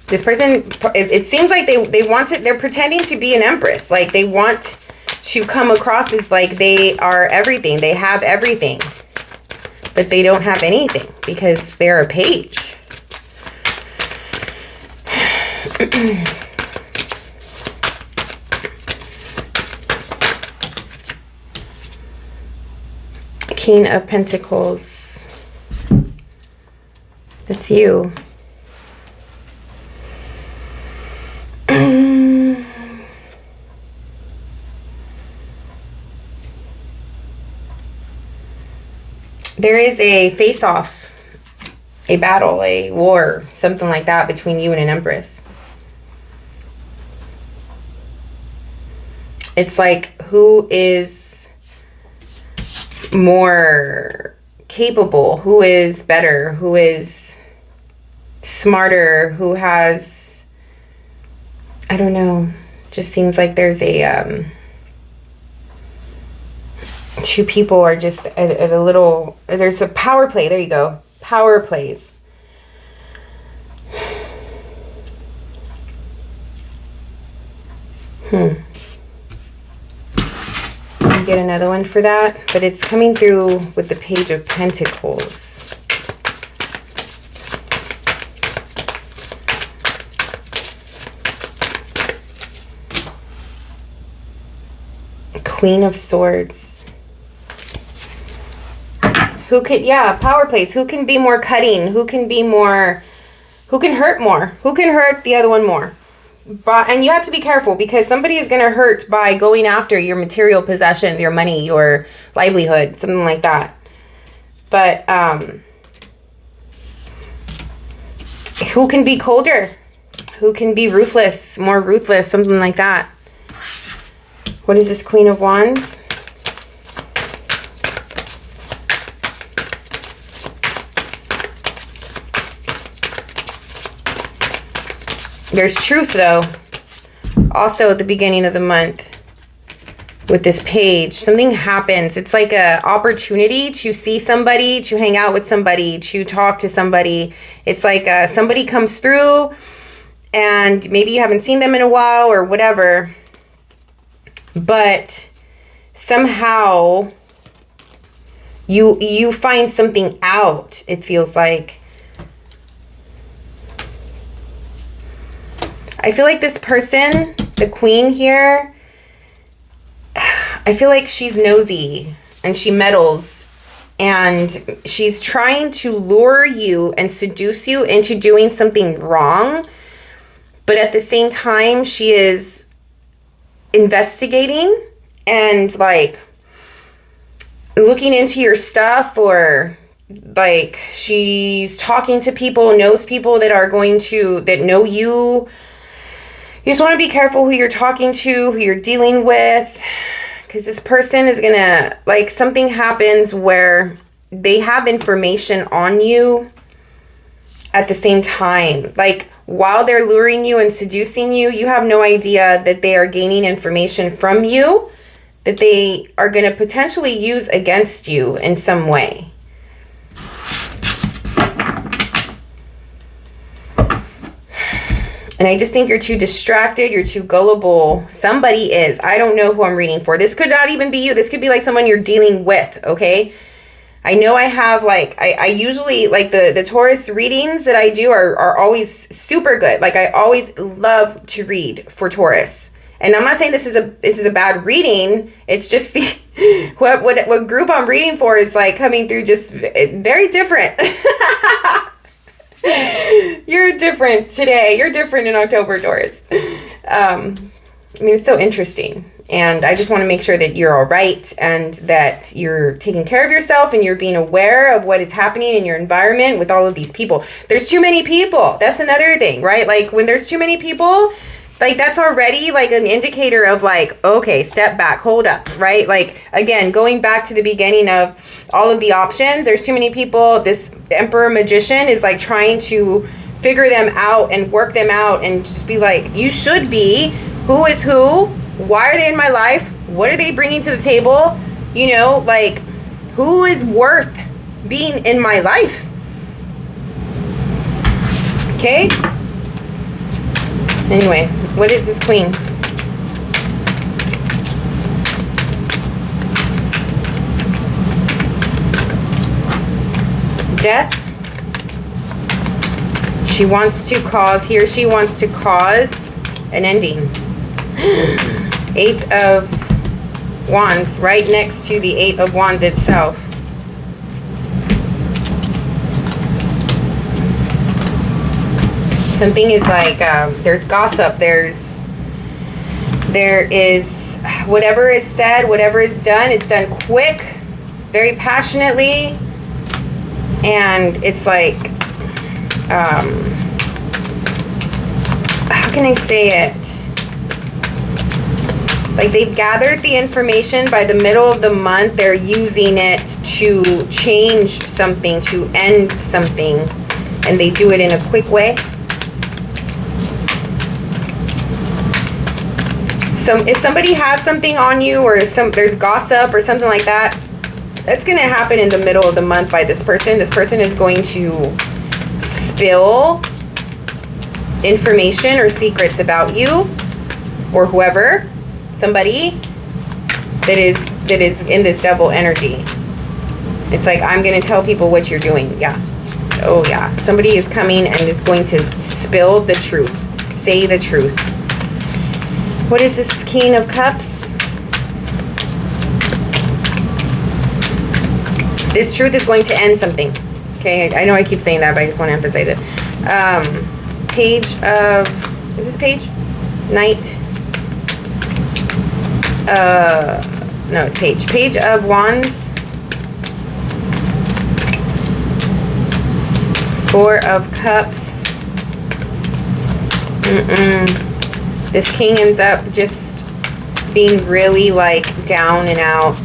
This person, it seems like they want to, they're pretending to be an empress. Like, they want to come across as like they are everything. They have everything. But they don't have anything because they're a page. King of Pentacles. That's you. There is a face-off, a battle, a war, something like that between you and an empress. It's like, who is more capable? Who is better? Who is smarter? Who has, I don't know, just seems like there's a, two people are just at a little, there's a power play. There you go. Power plays. I'll get another one for that, but it's coming through with the Page of Pentacles. Queen of Swords. Who could, yeah, power plays. Who can be more cutting? Who can be more, who can hurt more? Who can hurt the other one more? And you have to be careful, because somebody is going to hurt by going after your material possessions, your money, your livelihood, something like that. But who can be colder? Who can be ruthless, more ruthless, something like that. What is this Queen of Wands? There's truth, though, also at the beginning of the month with this page. Something happens. It's like an opportunity to see somebody, to hang out with somebody, to talk to somebody. It's like somebody comes through and maybe you haven't seen them in a while or whatever, but somehow you find something out, it feels like. I feel like this person, the queen here, I feel like she's nosy and she meddles and she's trying to lure you and seduce you into doing something wrong. But at the same time, she is investigating and like looking into your stuff, or like she's talking to people, knows people that are going to, that know you. You just want to be careful who you're talking to, who you're dealing with, because this person is gonna, like, something happens where they have information on you at the same time. Like, while they're luring you and seducing you, you have no idea that they are gaining information from you that they are going to potentially use against you in some way. And I just think you're too distracted. You're too gullible. Somebody is. I don't know who I'm reading for. This could not even be you. This could be like someone you're dealing with, okay? I know I have, like, I usually, like, the Taurus readings that I do are always super good. Like, I always love to read for Taurus. And I'm not saying this is a bad reading. It's just the what group I'm reading for is, like, coming through just very different. You're different today. You're different in October, Taurus. I mean, it's so interesting. And I just want to make sure that you're all right and that you're taking care of yourself and you're being aware of what is happening in your environment with all of these people. There's too many people. That's another thing, right? Like, when there's too many people, like, that's already like an indicator of, like, okay, step back, hold up, right? Like, again, going back to the beginning of all of the options, there's too many people. This Emperor Magician is, like, trying to figure them out and work them out and just be like, you should be, who is who? Why are they in my life? What are they bringing to the table? You know, like, who is worth being in my life? Okay? Anyway, what is this queen? Death. She wants to cause, he or she wants to cause an ending. 8 of Wands, right next to the 8 of Wands itself. Something is like, there's gossip, there is, whatever is said, whatever is done, it's done quick, very passionately, and it's like, how can I say it? Like, they've gathered the information. By the middle of the month, they're using it to change something, to end something, and they do it in a quick way. So if somebody has something on you, or there's gossip or something like that, that's going to happen in the middle of the month by this person. This person is going to spill information or secrets about you or whoever, somebody that is in this double energy. It's like, I'm going to tell people what you're doing. Yeah. Oh yeah. Somebody is coming and is going to spill the truth. Say the truth. What is this King of Cups? This truth is going to end something. Okay, I know I keep saying that, but I just want to emphasize it. Page of, is this page? Knight. No, it's page. Page of Wands. 4 of Cups. This king ends up just being really, like, down and out.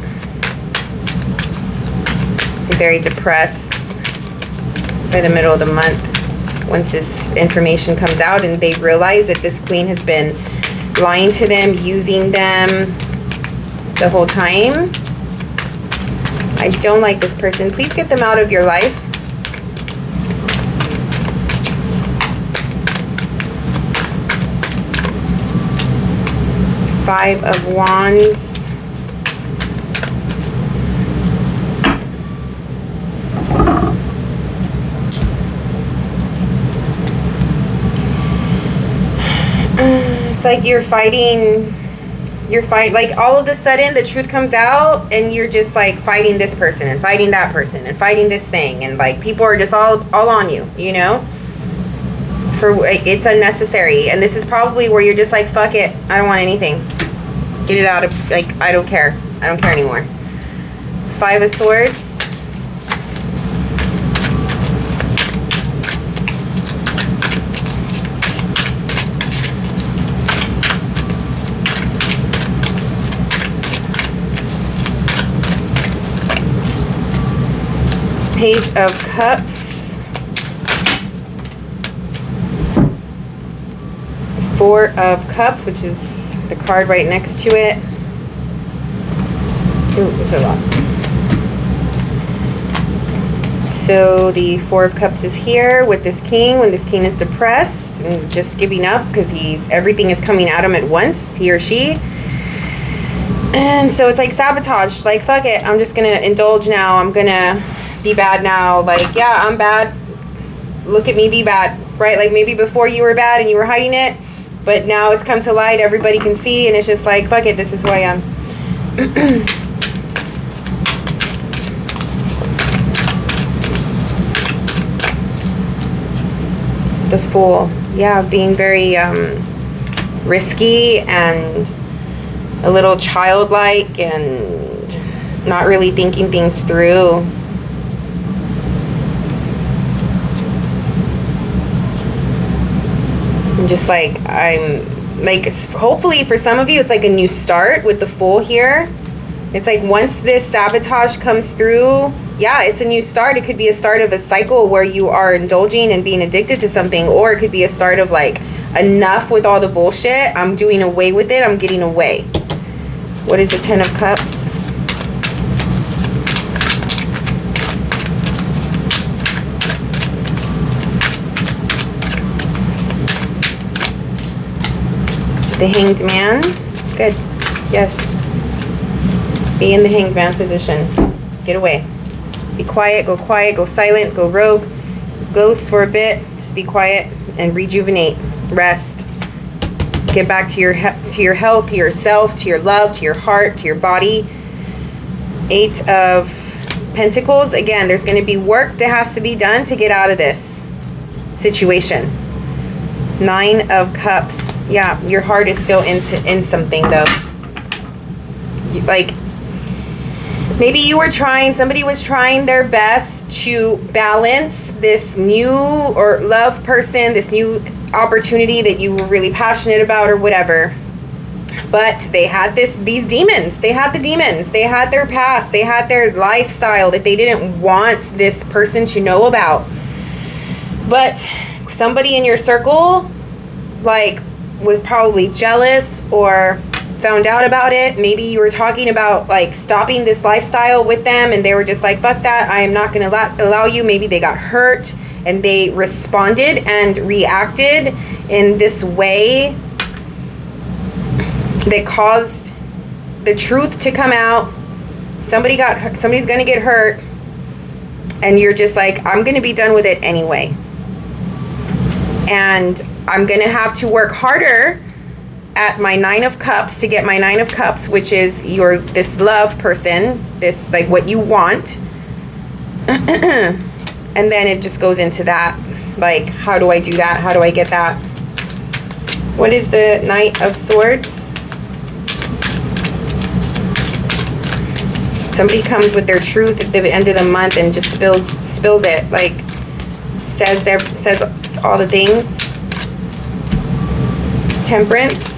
Very depressed by the middle of the month. Once this information comes out and they realize that this queen has been lying to them, using them the whole time. I don't like this person. Please get them out of your life. Five of Wands. It's like you're fighting, like all of a sudden the truth comes out and you're just like fighting this person and fighting that person and fighting this thing, and like people are just all on you, you know? For like, it's unnecessary. And this is probably where you're just like, fuck it, I don't want anything. Get it out of, like, I don't care anymore. 5 of Swords. Page of Cups. 4 of Cups, which is the card right next to it. Ooh, it's a lot. So the 4 of Cups is here with this king when this king is depressed and just giving up because everything is coming at him at once, he or she. And so it's like sabotage, like fuck it, I'm just gonna indulge now, I'm gonna be bad now, like yeah, I'm bad, look at me be bad, right? Like maybe before you were bad and you were hiding it, but now it's come to light, everybody can see, and it's just like fuck it, this is who I am. The Fool, yeah, being very risky and a little childlike and not really thinking things through. And just like, I'm like, hopefully for some of you it's like a new start with the Fool here. It's like once this sabotage comes through, yeah, it's a new start. It could be a start of a cycle where you are indulging and being addicted to something, or it could be a start of like, enough with all the bullshit, I'm doing away with it, I'm getting away. What is the 10 of Cups? The Hanged Man. Good. Yes. Be in the Hanged Man position. Get away. Be quiet, go silent, go rogue, ghost for a bit. Just be quiet and rejuvenate. Rest. Get back to your health, to yourself, to your love, to your heart, to your body. 8 of Pentacles. Again, there's going to be work that has to be done to get out of this situation. 9 of Cups. Yeah, your heart is still in something though. Like, maybe you were trying, somebody was trying their best to balance this new or love person, this new opportunity that you were really passionate about or whatever. But they had these demons. They had the demons. They had their past. They had their lifestyle that they didn't want this person to know about. But somebody in your circle, like, was probably jealous or found out about it. Maybe you were talking about like stopping this lifestyle with them and they were just like, fuck that, I am not going to allow you. Maybe they got hurt and they responded and reacted in this way that caused the truth to come out. Somebody's going to get hurt, and you're just like, I'm going to be done with it anyway. And I'm going to have to work harder at my 9 of Cups to get my 9 of Cups, which is this love person, this like what you want. And then it just goes into that, like, how do I do that? How do I get that? What is the Knight of Swords? Somebody comes with their truth at the end of the month and just spills it, like says all the things. Temperance.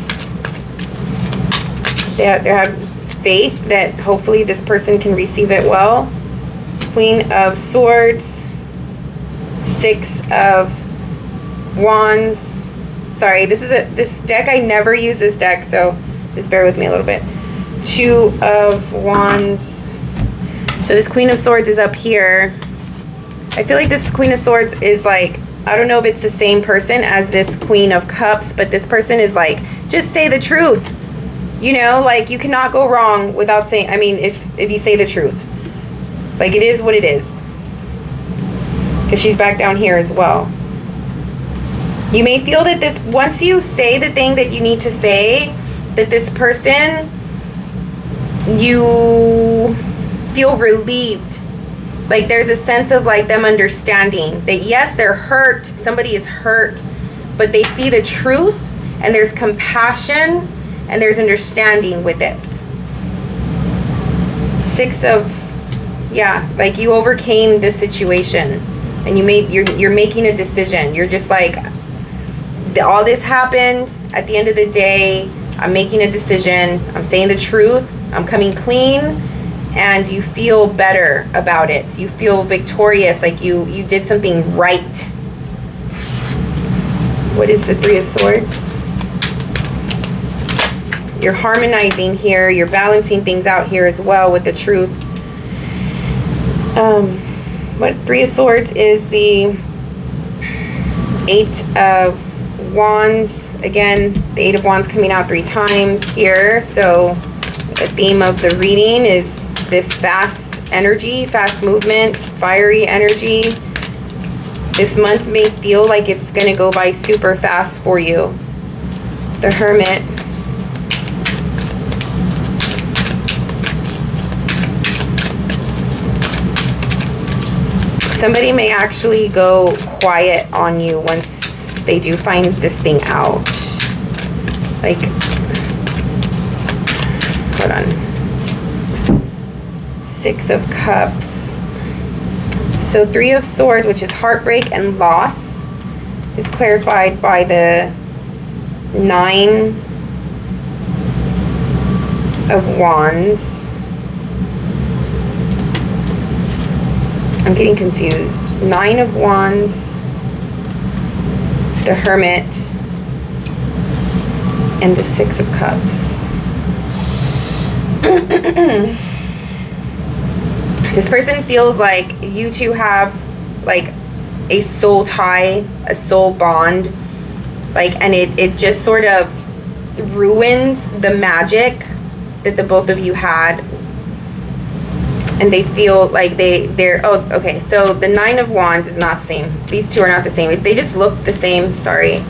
They have faith that hopefully this person can receive it well. Queen of Swords. 6 of Wands. Sorry, this deck, I never use this deck, so just bear with me a little bit. 2 of Wands. So this Queen of Swords is up here. I feel like this Queen of Swords is like, I don't know if it's the same person as this Queen of Cups, but this person is like, just say the truth. You know, like, you cannot go wrong without saying, I mean, if you say the truth. Like, it is what it is. Because she's back down here as well. You may feel that this, once you say the thing that you need to say, that this person, you feel relieved. Like there's a sense of like them understanding that yes, they're hurt, somebody is hurt, but they see the truth and there's compassion and there's understanding with it. 6 of, yeah, like you overcame this situation and you're making a decision. You're just like, all this happened. At the end of the day, I'm making a decision. I'm saying the truth. I'm coming clean. And you feel better about it. You feel victorious, like you did something right. What is the 3 of Swords? You're harmonizing here. You're balancing things out here as well with the truth. What 3 of Swords is the 8 of Wands. Again, the 8 of Wands coming out 3 times here. So the theme of the reading is this fast energy, fast movement, fiery energy. This month may feel like it's going to go by super fast for you. The Hermit. Somebody may actually go quiet on you once they do find this thing out. Like, hold on. 6 of Cups. So 3 of Swords, which is heartbreak and loss, is clarified by the 9 of Wands. I'm getting confused. 9 of Wands, the Hermit, and the 6 of Cups. This person feels like you two have like a soul tie, a soul bond, like, and it just sort of ruined the magic that the both of you had. And they feel like they're oh, okay, so the 9 of Wands is not the same. These two are not the same. They just look the same, sorry.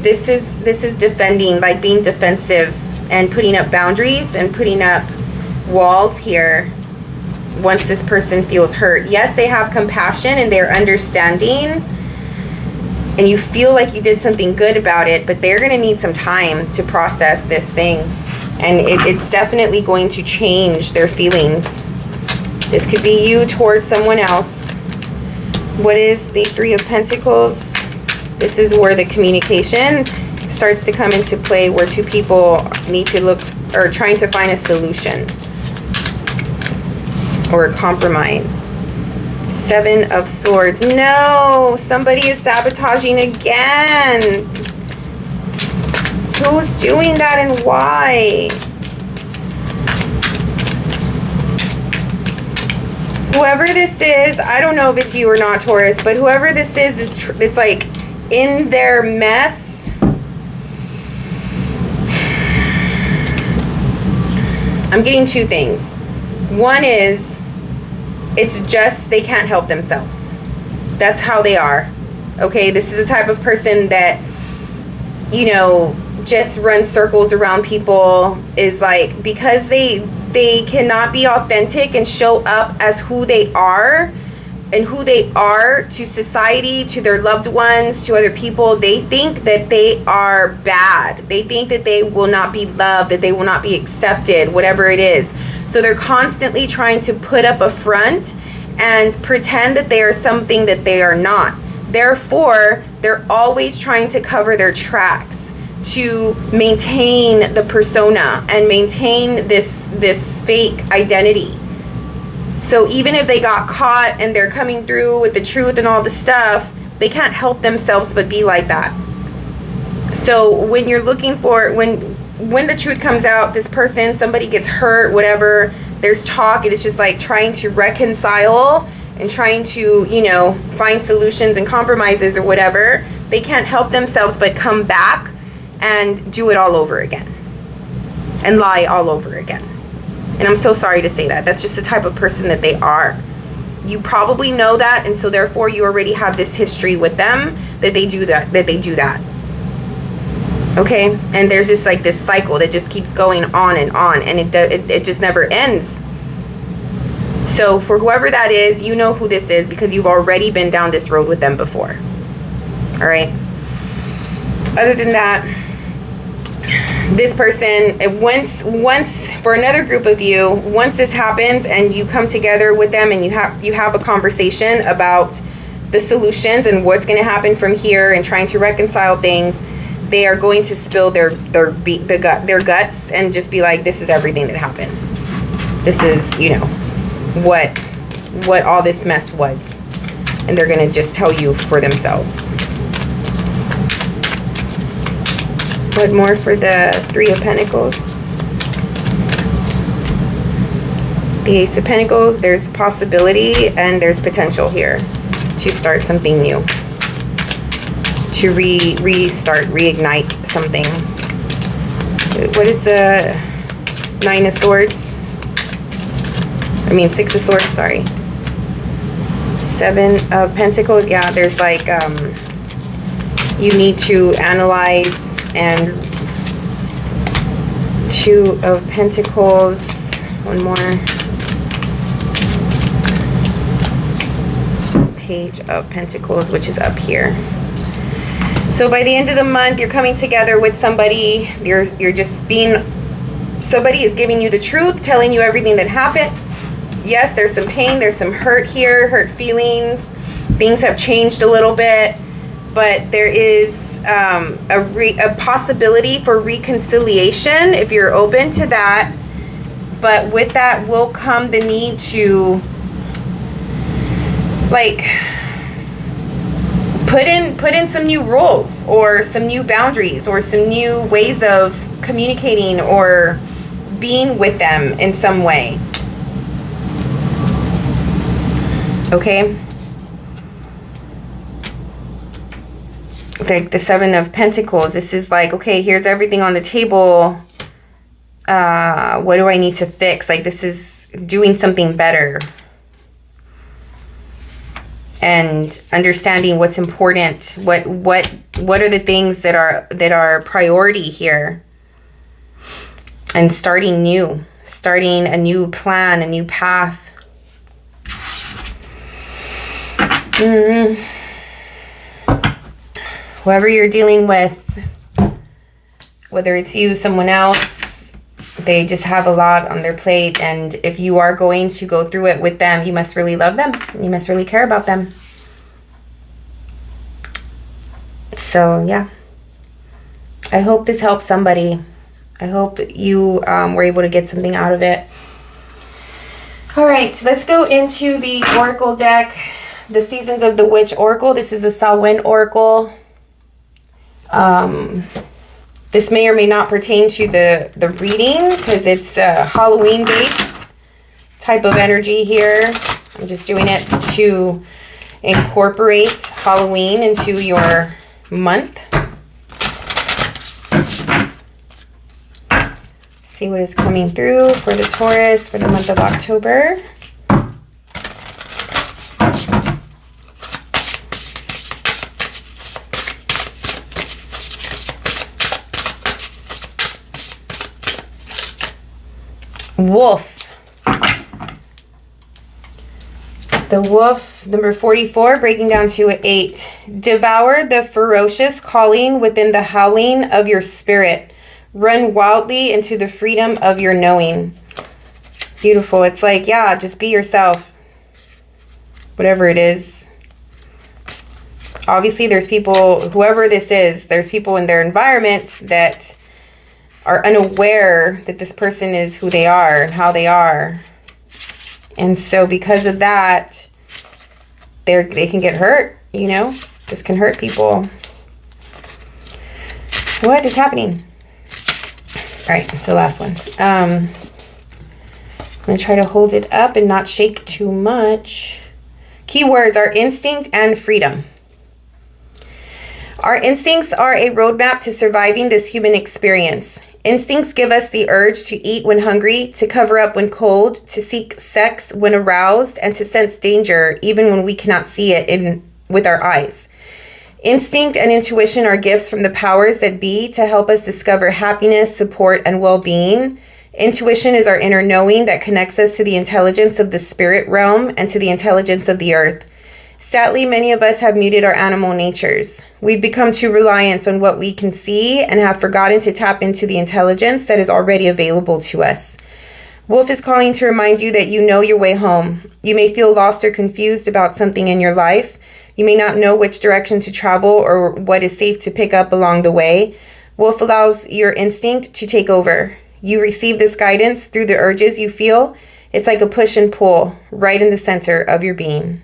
This is defending, like being defensive and putting up boundaries and putting up walls here once this person feels hurt. Yes, they have compassion and they're understanding and you feel like you did something good about it, but they're going to need some time to process this thing. And it's definitely going to change their feelings. This could be you towards someone else. What is the 3 of Pentacles? This is where the communication starts to come into play, where two people need to look or trying to find a solution or a compromise. 7 of Swords. No, somebody is sabotaging again. Who's doing that and why? Whoever this is, I don't know if it's you or not, Taurus, but whoever this is, it's like in their mess. I'm getting 2 things. One is, it's just they can't help themselves. That's how they are. Okay, this is the type of person that, you know, just run circles around people, is like, because they cannot be authentic and show up as who they are and who they are to society, to their loved ones, to other people. They think that they are bad. They think that they will not be loved, that they will not be accepted, whatever it is. So they're constantly trying to put up a front and pretend that they are something that they are not. Therefore, they're always trying to cover their tracks to maintain the persona and maintain this fake identity. So even if they got caught and they're coming through with the truth and all the stuff, they can't help themselves but be like that. So when you're looking for, when the truth comes out, this person, somebody gets hurt, whatever, there's talk, and it's just like trying to reconcile and trying to, you know, find solutions and compromises or whatever, they can't help themselves but come back and do it all over again and lie all over again. And I'm so sorry to say that. That's just the type of person that they are. You probably know that, and so therefore you already have this history with them that they do that. Okay, and there's just like this cycle that just keeps going on, and it just never ends. So for whoever that is, you know who this is because you've already been down this road with them before. All right. Other than that, this person, once for another group of you, once this happens and you come together with them and you have a conversation about the solutions and what's going to happen from here and trying to reconcile things, they are going to spill their guts and just be like, this is everything that happened. This is, you know, what all this mess was. And they're going to just tell you for themselves. What more for the Three of Pentacles? The Ace of Pentacles, there's possibility and there's potential here to start something new. To reignite something. What is the Nine of Swords? I mean, Six of Swords, sorry. Seven of Pentacles, yeah, there's like, you need to analyze. And Two of Pentacles, one more. Page of Pentacles, which is up here. So by the end of the month, you're coming together with somebody. You're just being, somebody is giving you the truth, telling you everything that happened. Yes, there's some pain, there's some hurt here, hurt feelings. Things have changed a little bit, but there is a possibility for reconciliation if you're open to that. But with that will come the need to like put in some new rules or some new boundaries or some new ways of communicating or being with them in some way. Okay? Like the Seven of Pentacles, this is like, okay, here's everything on the table. What do I need to fix? Like, this is doing something better. And understanding what's important. What are the things that are priority here? And starting new. Starting a new plan, a new path. Whoever you're dealing with, whether it's you, someone else, they just have a lot on their plate. And if you are going to go through it with them, you must really love them. You must really care about them. So, yeah. I hope this helps somebody. I hope you were able to get something out of it. All right, so let's go into the Oracle deck. The Seasons of the Witch Oracle. This is a Samhain Oracle. This may or may not pertain to the reading because it's a Halloween based type of energy here. I'm just doing it to incorporate Halloween into your month. See what is coming through for the Taurus for the month of October. Wolf. The wolf, number 44, breaking down to an 8. Devour the ferocious calling within the howling of your spirit. Run wildly into the freedom of your knowing. Beautiful. It's like, yeah, just be yourself. Whatever it is. Obviously, there's people, whoever this is, there's people in their environment that are unaware that this person is who they are and how they are. And so because of that, they can get hurt, you know? This can hurt people. What is happening? All right, it's the last one. I'm going to try to hold it up and not shake too much. Keywords are instinct and freedom. Our instincts are a roadmap to surviving this human experience. Instincts give us the urge to eat when hungry, to cover up when cold, to seek sex when aroused, and to sense danger even when we cannot see it with our eyes. Instinct and intuition are gifts from the powers that be to help us discover happiness, support, and well-being. Intuition is our inner knowing that connects us to the intelligence of the spirit realm and to the intelligence of the earth. Sadly, many of us have muted our animal natures. We've become too reliant on what we can see and have forgotten to tap into the intelligence that is already available to us. Wolf is calling to remind you that you know your way home. You may feel lost or confused about something in your life. You may not know which direction to travel or what is safe to pick up along the way. Wolf allows your instinct to take over. You receive this guidance through the urges you feel. It's like a push and pull right in the center of your being.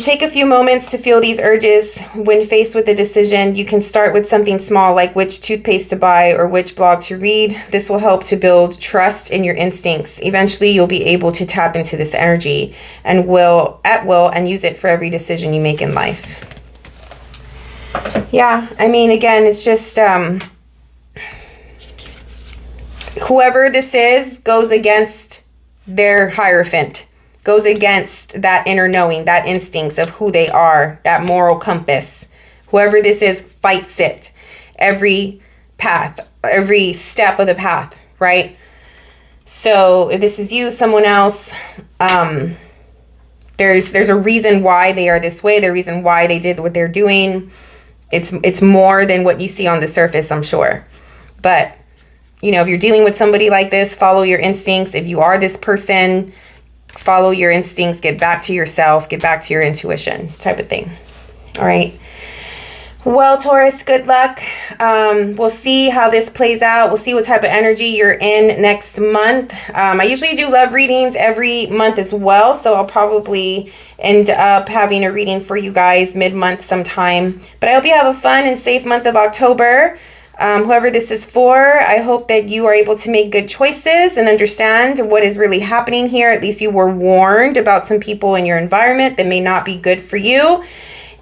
Take a few moments to feel these urges. When faced with a decision, you can start with something small like which toothpaste to buy or which blog to read. This will help to build trust in your instincts. Eventually, you'll be able to tap into this energy and and use it for every decision you make in life. Yeah, I mean, again, it's just whoever this is goes against their Hierophant. Goes against that inner knowing, that instincts of who they are, that moral compass. Whoever this is fights it. Every path, every step of the path, right? So if this is you, someone else, there's a reason why they are this way. There's a reason why they did what they're doing. It's more than what you see on the surface, I'm sure. But, you know, if you're dealing with somebody like this, follow your instincts. If you are this person, follow your instincts, get back to yourself, get back to your intuition type of thing. All right. Well, Taurus, good luck. We'll see how this plays out. We'll see what type of energy you're in next month. I usually do love readings every month as well, so I'll probably end up having a reading for you guys mid-month sometime. But I hope you have a fun and safe month of October. Whoever this is for, I hope that you are able to make good choices and understand what is really happening here. At least you were warned about some people in your environment that may not be good for you.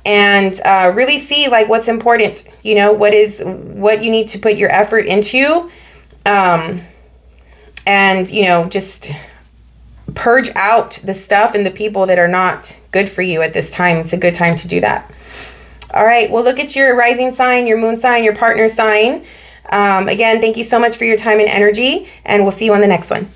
And really see like what's important, you know, what you need to put your effort into. And, you know, just purge out the stuff and the people that are not good for you at this time. It's a good time to do that. All right, well, look at your rising sign, your moon sign, your partner sign. Again, thank you so much for your time and energy, and we'll see you on the next one.